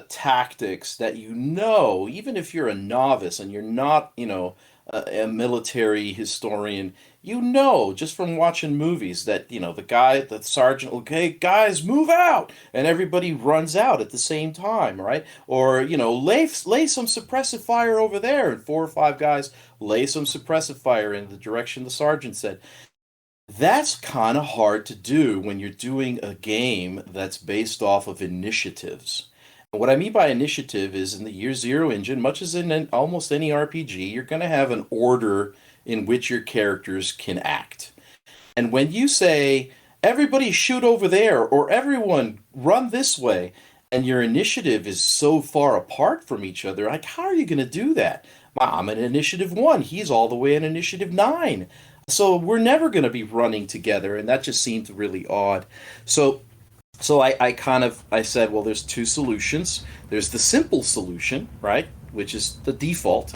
tactics that even if you're a novice and you're not a military historian, just from watching movies that the sergeant, okay, guys, move out, and everybody runs out at the same time, right? Or lay some suppressive fire over there, and 4 or 5 guys lay some suppressive fire in the direction the sergeant said. That's kind of hard to do when you're doing a game that's based off of initiatives. And what I mean by initiative is in the Year Zero engine, much as in almost any RPG, you're going to have an order in which your characters can act. And when you say, everybody shoot over there, or everyone run this way, and your initiative is so far apart from each other, like, how are you going to do that? I'm in initiative 1, he's all the way in initiative 9. So we're never going to be running together, and that just seemed really odd. So I said, well, there's two solutions. There's the simple solution, right, which is the default,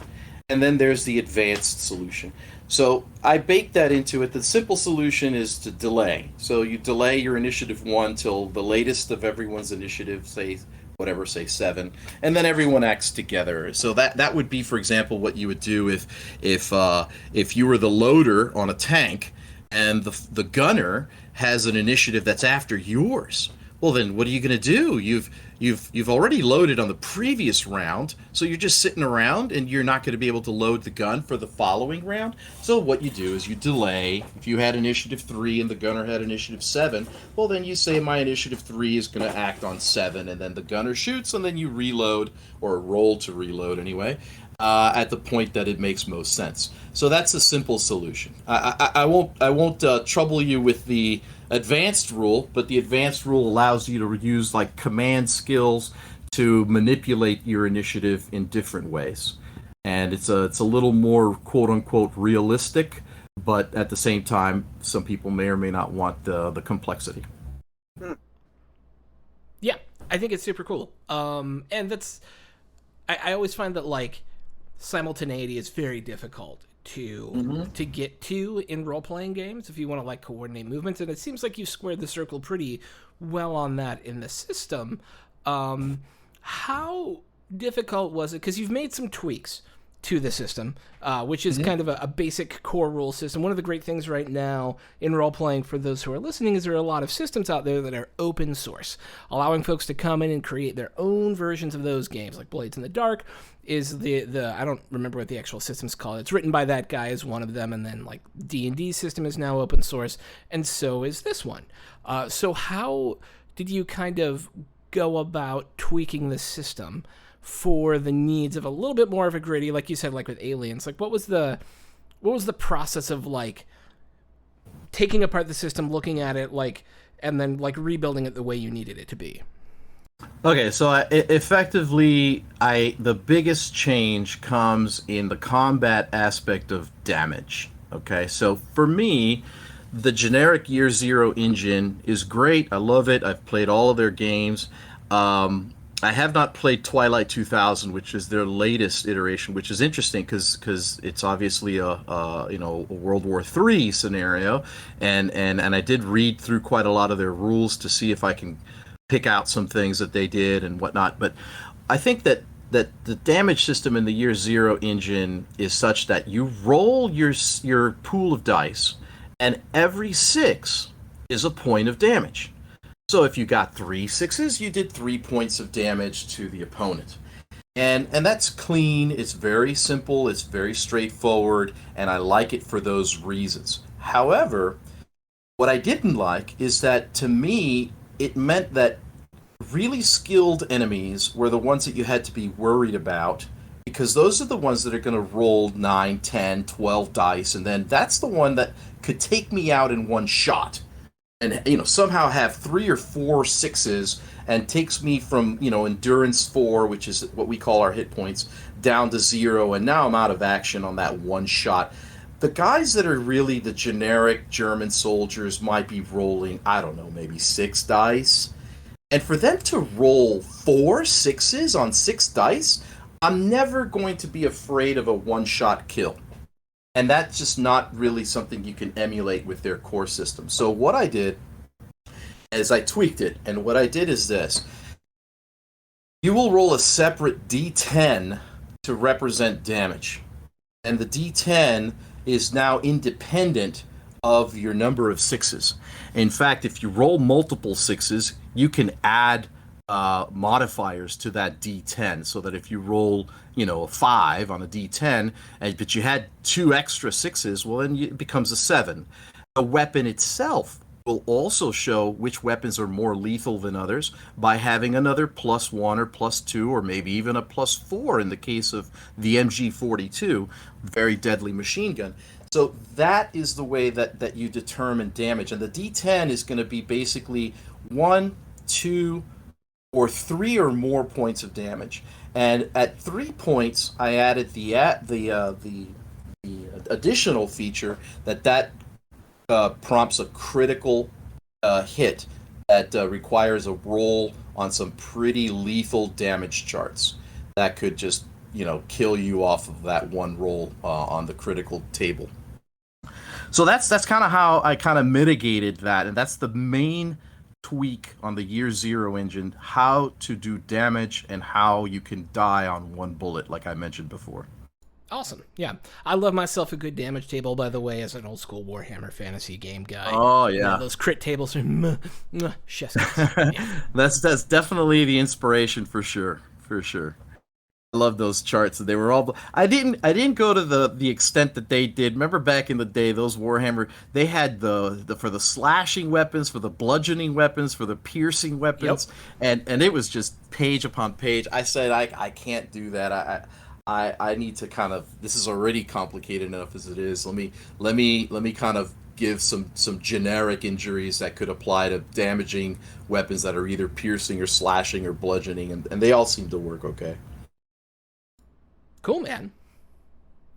and then there's the advanced solution. So I baked that into it. The simple solution is to delay. So you delay your initiative 1 till the latest of everyone's initiative, say 7, and then everyone acts together. So that would be, for example, what you would do if you were the loader on a tank and the gunner has an initiative that's after yours. Well, then what are you going to do? You've already loaded on the previous round, so you're just sitting around and you're not going to be able to load the gun for the following round. So what you do is you delay. If you had initiative 3 and the gunner had initiative 7, well, then you say my initiative 3 is going to act on 7, and then the gunner shoots, and then you reload, or roll to reload anyway, at the point that it makes most sense. So that's a simple solution. I won't trouble you with the advanced rule, but the advanced rule allows you to use like command skills to manipulate your initiative in different ways, and it's a little more quote unquote realistic, but at the same time, some people may or may not want the complexity. Yeah, I think it's super cool. And that's I always find that like simultaneity is very difficult to get to in role-playing games if you want to like coordinate movements, and it seems like you've squared the circle pretty well on that in the system. How difficult was it, because you've made some tweaks to the system, which is kind of a basic core rule system. One of the great things right now in role-playing, for those who are listening, is there are a lot of systems out there that are open source, allowing folks to come in and create their own versions of those games. Like Blades in the Dark is the I don't remember what the actual system's called. It's written by that guy as one of them, and then like D&D system is now open source, and so is this one. So how did you kind of go about tweaking the system for the needs of a little bit more of a gritty, like you said, like with Aliens? Like what was the process of like taking apart the system, looking at it, like, and then like rebuilding it the way you needed it to be? Okay, so effectively, the biggest change comes in the combat aspect of damage. Okay, so for me, the generic Year Zero engine is great. I love it. I've played all of their games. I have not played Twilight 2000, which is their latest iteration, which is interesting because it's obviously a World War III scenario, and I did read through quite a lot of their rules to see if I can pick out some things that they did and whatnot. But I think that the damage system in the Year Zero engine is such that you roll your pool of dice, and every 6 is a point of damage. So if you got 3 6s, you did 3 points of damage to the opponent. And that's clean, it's very simple, it's very straightforward, and I like it for those reasons. However, what I didn't like is that, to me, it meant that really skilled enemies were the ones that you had to be worried about, because those are the ones that are going to roll 9, 10, 12 dice, and then that's the one that could take me out in one shot. And somehow have 3 or 4 6s and takes me from endurance 4, which is what we call our hit points, down to 0, and now I'm out of action on that one shot. The guys that are really the generic German soldiers might be rolling, I don't know, maybe 6 dice. And for them to roll 4 6s on 6 dice, I'm never going to be afraid of a one-shot kill. And that's just not really something you can emulate with their core system. So what I did is I tweaked it. And what I did is this. You will roll a separate D10 to represent damage. And the D10 is now independent of your number of 6s. In fact, if you roll multiple 6s, you can add modifiers to that D10, so that if you roll, a 5 on a D10, but you had 2 extra 6s, well, then it becomes a 7. The weapon itself will also show which weapons are more lethal than others by having another +1 or +2 or maybe even a +4 in the case of the MG42, very deadly machine gun. So that is the way that you determine damage. And the D10 is going to be basically 1, 2, or 3 or more points of damage. And at 3 points, I added the additional feature that prompts a critical hit that requires a roll on some pretty lethal damage charts that could just kill you off of that one roll on the critical table. So that's kind of how I kind of mitigated that, and that's the main tweak on the Year Zero engine: how to do damage and how you can die on one bullet, like I mentioned before. Awesome. Yeah. I love myself a good damage table, by the way, as an old school Warhammer Fantasy game guy. Oh, yeah. Those crit tables are chef's kiss. Yeah. That's definitely the inspiration for sure. For sure. I love those charts. They were all. I didn't go to the extent that they did. Remember back in the day, those Warhammer, they had the for the slashing weapons, for the bludgeoning weapons, for the piercing weapons, and it was just page upon page. I said I can't do that. I need to kind of. This is already complicated enough as it is. Let me kind of give some generic injuries that could apply to damaging weapons that are either piercing or slashing or bludgeoning, and they all seem to work okay. Cool, man.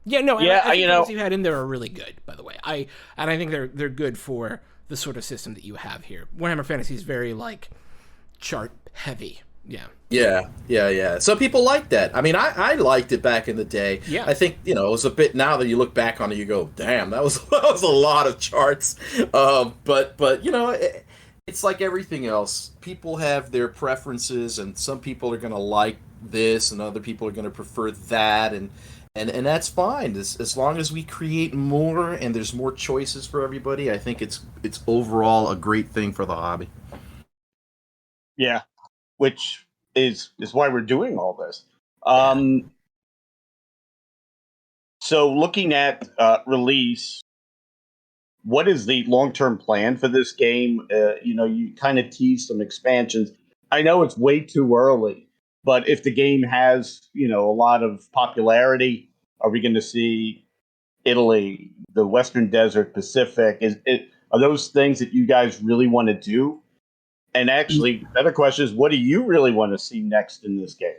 Yeah, no, yeah, I think the ones you had in there are really good, by the way. I think they're good for the sort of system that you have here. Warhammer Fantasy is very chart heavy. Yeah. Yeah. Some people like that. I mean, I liked it back in the day. Yeah. I think, it was a bit, now that you look back on it, you go, damn, that was a lot of charts. But it's like everything else. People have their preferences, and some people are going to like this, and other people are going to prefer that, and that's fine. As long as we create more and there's more choices for everybody, I think it's overall a great thing for the hobby. Yeah. Which is why we're doing all this. So looking at release, what is the long-term plan for this game? You kind of teased some expansions. I know it's way too early, but if the game has, a lot of popularity, are we going to see Italy, the Western Desert, Pacific? Are those things that you guys really want to do? And actually, the better question is, what do you really want to see next in this game?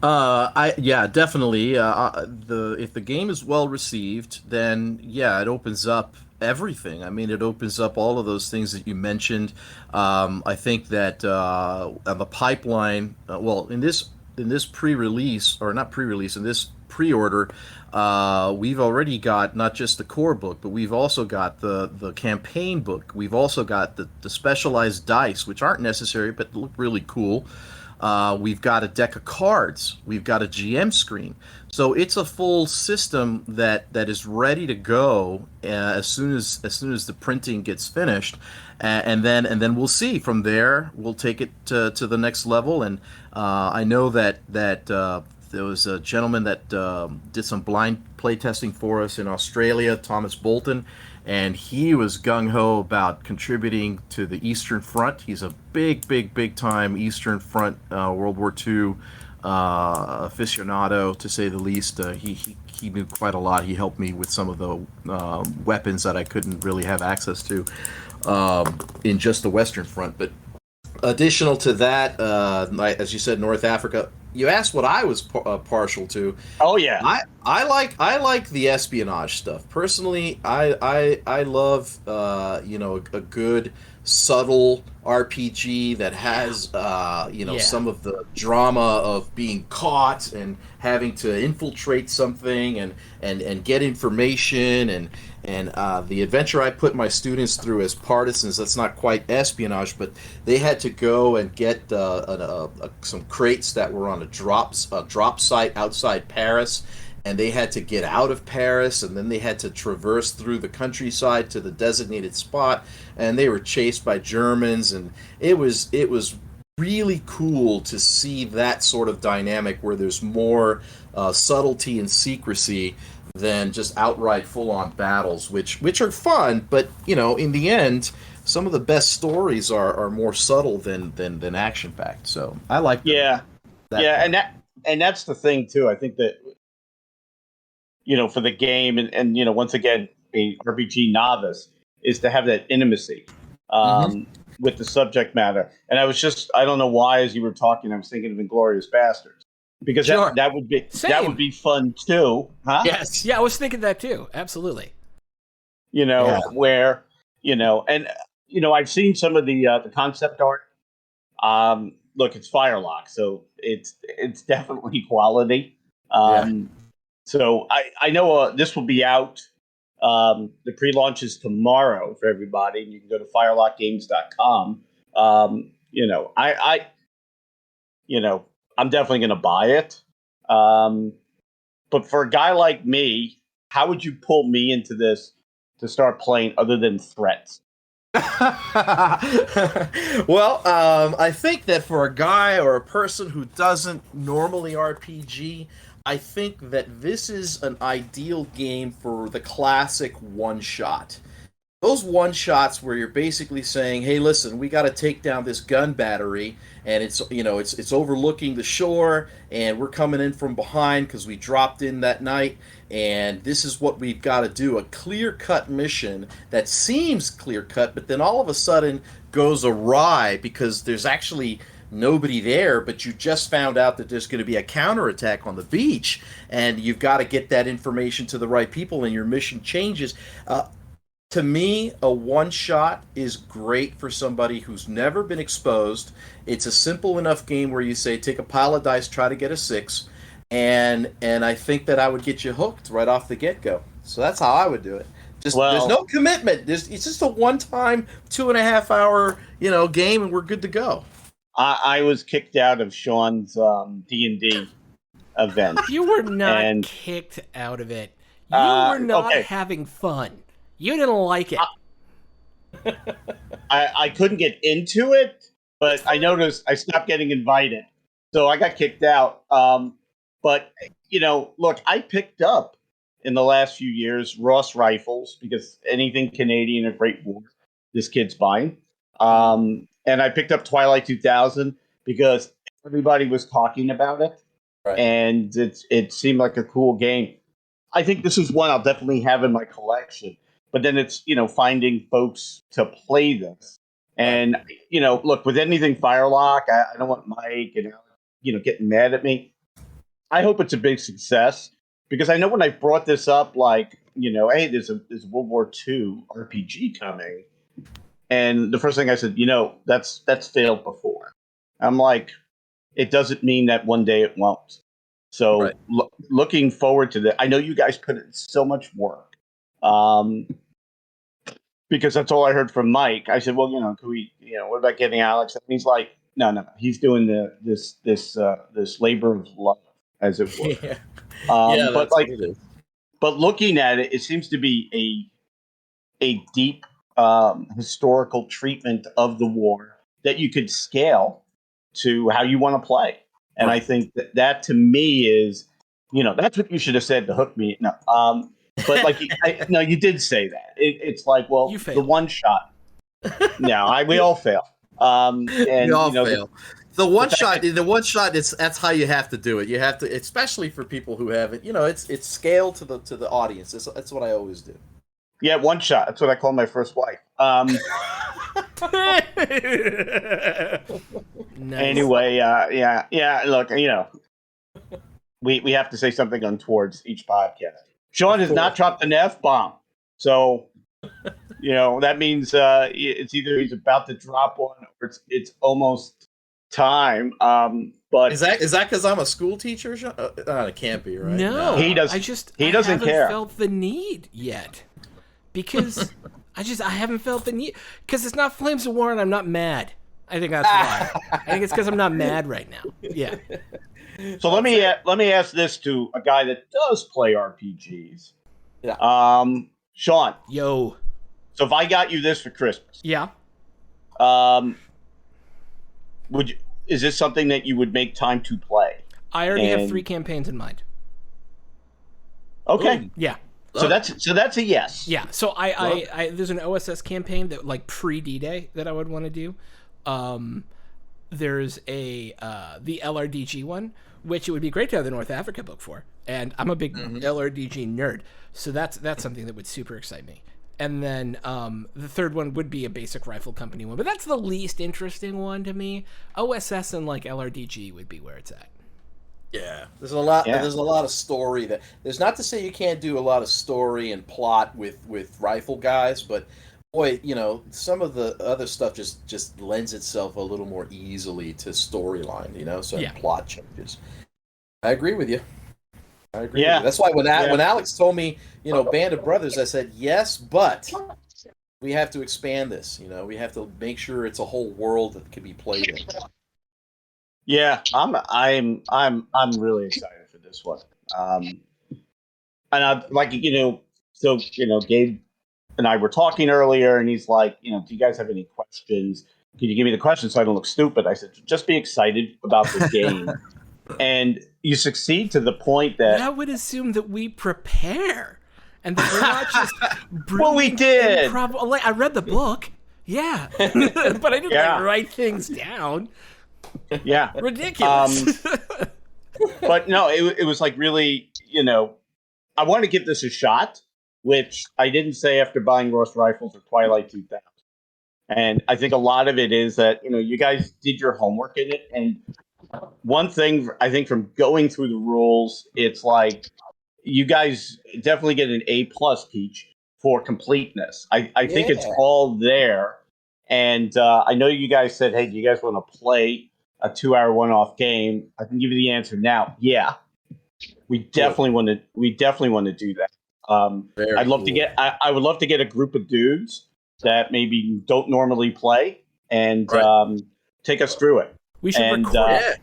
Definitely. If the game is well received, then it opens up everything. I mean, it opens up all of those things that you mentioned. I think that on the pipeline, in this pre-release, or not pre-release, in this pre-order, we've already got not just the core book, but we've also got the campaign book. We've also got the specialized dice, which aren't necessary but look really cool. We've got a deck of cards. We've got a GM screen. So it's a full system that is ready to go as soon as the printing gets finished, and then we'll see from there. We'll take it to the next level. And I know that there was a gentleman that did some blind play testing for us in Australia, Thomas Bolton, and he was gung-ho about contributing to the Eastern Front. He's a big time Eastern Front World War II aficionado, to say the least. He knew quite a lot. He helped me with some of the weapons that I couldn't really have access to in just the Western Front. But additional to that, as you said, North Africa. You asked what I was partial to. Oh yeah, I like the espionage stuff. Personally, I love a good subtle RPG that has some of the drama of being caught and having to infiltrate something and get information and the adventure I put my students through as partisans, that's not quite espionage, but they had to go and get some crates that were on a drop site outside Paris, and they had to get out of Paris, and then they had to traverse through the countryside to the designated spot, and they were chased by Germans, and it was really cool to see that sort of dynamic where there's more subtlety and secrecy than just outright full-on battles, which are fun, but in the end, some of the best stories are more subtle than action-packed. So I like them. Yeah, yeah, part. and that's the thing too. I think that for the game and once again, a RPG novice is to have that intimacy with the subject matter. And I don't know why, as you were talking, I was thinking of Inglourious Bastards, because Sure. that would be fun too, huh? Yes. Yeah, I was thinking that too. Absolutely. Where and I've seen some of the concept art. Look, it's Firelock, so it's definitely quality. So I know this will be out. The pre-launch is tomorrow for everybody. You can go to firelockgames.com. I'm definitely going to buy it. But for a guy like me, how would you pull me into this to start playing other than threats? Well, I think that for a guy or a person who doesn't normally RPG, I think that this is an ideal game for the classic one-shot. Those one-shots where you're basically saying, "Hey, listen, we got to take down this gun battery, and it's overlooking the shore, and we're coming in from behind because we dropped in that night, and this is what we've got to do." A clear-cut mission that seems clear-cut, but then all of a sudden goes awry because there's actually nobody there, but you just found out that there's going to be a counterattack on the beach, and you've got to get that information to the right people, and your mission changes. To me, a one-shot is great for somebody who's never been exposed. It's a simple enough game where you say, take a pile of dice, try to get a 6, and I think that I would get you hooked right off the get-go. So that's how I would do it. There's no commitment. It's just a one-time 2.5-hour game, and we're good to go. I was kicked out of Sean's D&D event. You were not kicked out of it. You were not having fun. You didn't like it. I couldn't get into it, but I noticed I stopped getting invited. So I got kicked out. But, look, I picked up in the last few years Ross rifles, because anything Canadian or Great War, this kid's buying. And I picked up Twilight 2000 because everybody was talking about it. Right. And it seemed like a cool game. I think this is one I'll definitely have in my collection. But then it's, finding folks to play this. And, look, with anything Firelock, I don't want Mike and Alex, getting mad at me. I hope it's a big success, because I know when I brought this up, like, hey, there's a World War II RPG coming. And the first thing I said, that's failed before. I'm like, it doesn't mean that one day it won't. So looking forward to that. I know you guys put in so much work. Because that's all I heard from Mike. I said, well, can we, what about getting Alex? And he's like, no. He's doing this labor of love, as it were. But looking at it, it seems to be a deep historical treatment of the war that you could scale to how you want to play. And I think that to me is, that's what you should have said to hook me. No, but like, you did say that. It's like, well, the one shot. No, we all fail. And we all fail. The one shot. That's how you have to do it. You have to, especially for people who haven't. It's scaled to the audience. That's what I always do. Yeah, one shot. That's what I call my first wife. Nice. Anyway, yeah. Look, we have to say something untowards each podcast. Sean has not dropped an F-bomb, so that means it's either he's about to drop one or it's almost time. But is that because I'm a school teacher? It can't be, right? No, he does. He doesn't care. I haven't felt the need yet, because I haven't felt the need, because it's not Flames of War and I'm not mad. I think that's why. I think it's because I'm not mad right now. Yeah. So let me ask this to a guy that does play RPGs. Yeah. Sean. Yo. So if I got you this for Christmas. Yeah. is this something that you would make time to play? I already have 3 campaigns in mind. Okay. Ooh. Yeah. So that's a yes. Yeah. So I there's an OSS campaign that like pre D-Day that I would want to do. There's the LRDG one, which it would be great to have the North Africa book for, and I'm a big LRDG nerd, so that's something that would super excite me. And then the third one would be a basic rifle company one, but that's the least interesting one to me. OSS and like LRDG would be where it's at. Yeah, there's a lot. Yeah. There's a lot of story that. There's not to say you can't do a lot of story and plot with rifle guys, but boy, some of the other stuff just lends itself a little more easily to storyline. So plot changes. I agree with you. I agree. Yeah, with you. That's why when Alex told me, Band of Brothers, I said yes, but we have to expand this. We have to make sure it's a whole world that can be played in. Yeah, I'm really excited for this one. And I Gabe and I were talking earlier, and he's like, do you guys have any questions? Can you give me the questions so I don't look stupid? I said, just be excited about the game. And you succeed to the point that... I would assume that we prepare. And that we're not just... Well, we did. I read the book. Yeah. But I didn't write things down. Yeah. Ridiculous. But no, it was like really, I want to give this a shot, which I didn't say after buying Ross Rifles or Twilight 2000. And I think a lot of it is that, you guys did your homework in it. And one thing I think from going through the rules, it's like you guys definitely get an A+, Peach, for completeness. I think it's all there. And I know you guys said, hey, do you guys want to play a 2-hour one-off game? I can give you the answer now. Yeah, we definitely want to. We definitely want to do that. I'd love to get. I would love to get a group of dudes that maybe don't normally play and take us through it. We should record.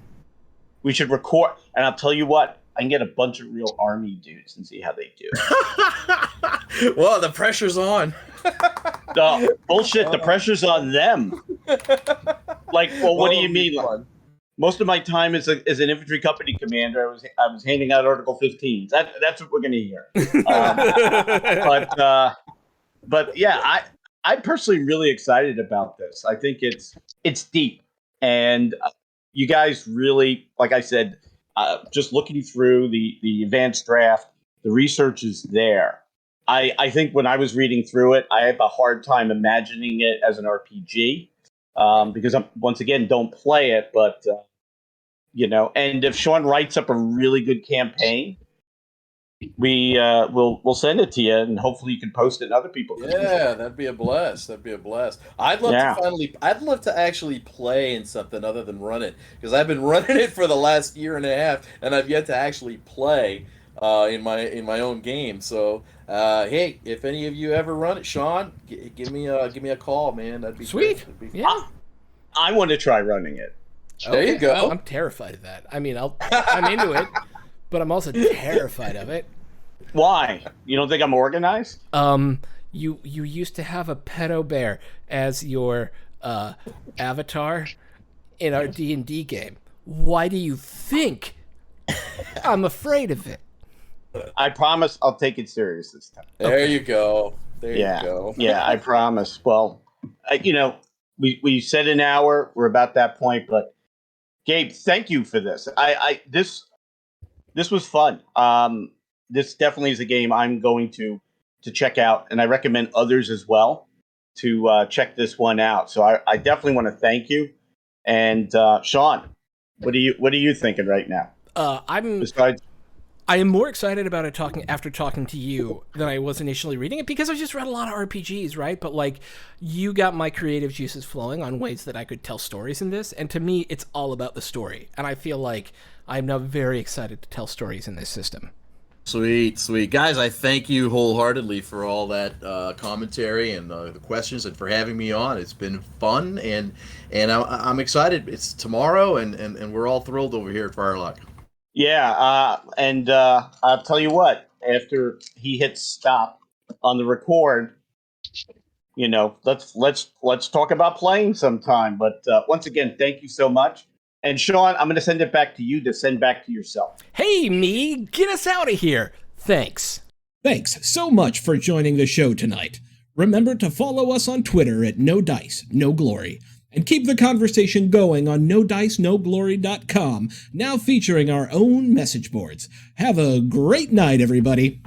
We should record, and I'll tell you what. I can get a bunch of real army dudes and see how they do. Well, the pressure's on. Bullshit, the pressure's on them. Like, what do you mean? Like, most of my time as an infantry company commander, I was handing out Article 15s. That's what we're going to hear. But yeah, I'm personally really excited about this. I think it's deep, and you guys really, like I said, just looking through the advanced draft, the research is there. I think when I was reading through it, I have a hard time imagining it as an RPG because I'm, once again, don't play it. But, and if Sean writes up a really good campaign, we'll send it to you, and hopefully you can post it and other people can. Yeah, that'd be a blast. I'd love to actually play in something other than run it, because I've been running it for the last year and a half, and I've yet to actually play in my own game. So hey, if any of you ever run it, Sean, give me a call, man. That'd be sweet. Yeah, I want to try running it. There you go. Well, I'm terrified of that. I mean, I'm into it, but I'm also terrified of it. Why? You don't think I'm organized? You used to have a pedo bear as your avatar in our D&D game. Why do you think I'm afraid of it? I promise I'll take it serious this time. There you go. There you go. Yeah, I promise. Well, we said an hour. We're about that point, but Gabe, thank you for this. This was fun. This definitely is a game I'm going to check out, and I recommend others as well to check this one out. So I definitely want to thank you. And Sean, what are you thinking right now? I am more excited about it after talking to you than I was initially reading it, because I just read a lot of RPGs, right? But like, you got my creative juices flowing on ways that I could tell stories in this, and to me, it's all about the story. And I feel like I'm now very excited to tell stories in this system. Sweet. Guys, I thank you wholeheartedly for all that commentary and the questions, and for having me on. It's been fun, and I'm excited. It's tomorrow, and we're all thrilled over here at Firelock. Yeah, and I'll tell you what, after he hits stop on the record, let's talk about playing sometime. But once again, thank you so much. And Sean, I'm going to send it back to you to send back to yourself. Hey, me, get us out of here. Thanks. Thanks so much for joining the show tonight. Remember to follow us on Twitter at No Dice, No Glory, and keep the conversation going on NoDiceNoGlory.com, now featuring our own message boards. Have a great night, everybody.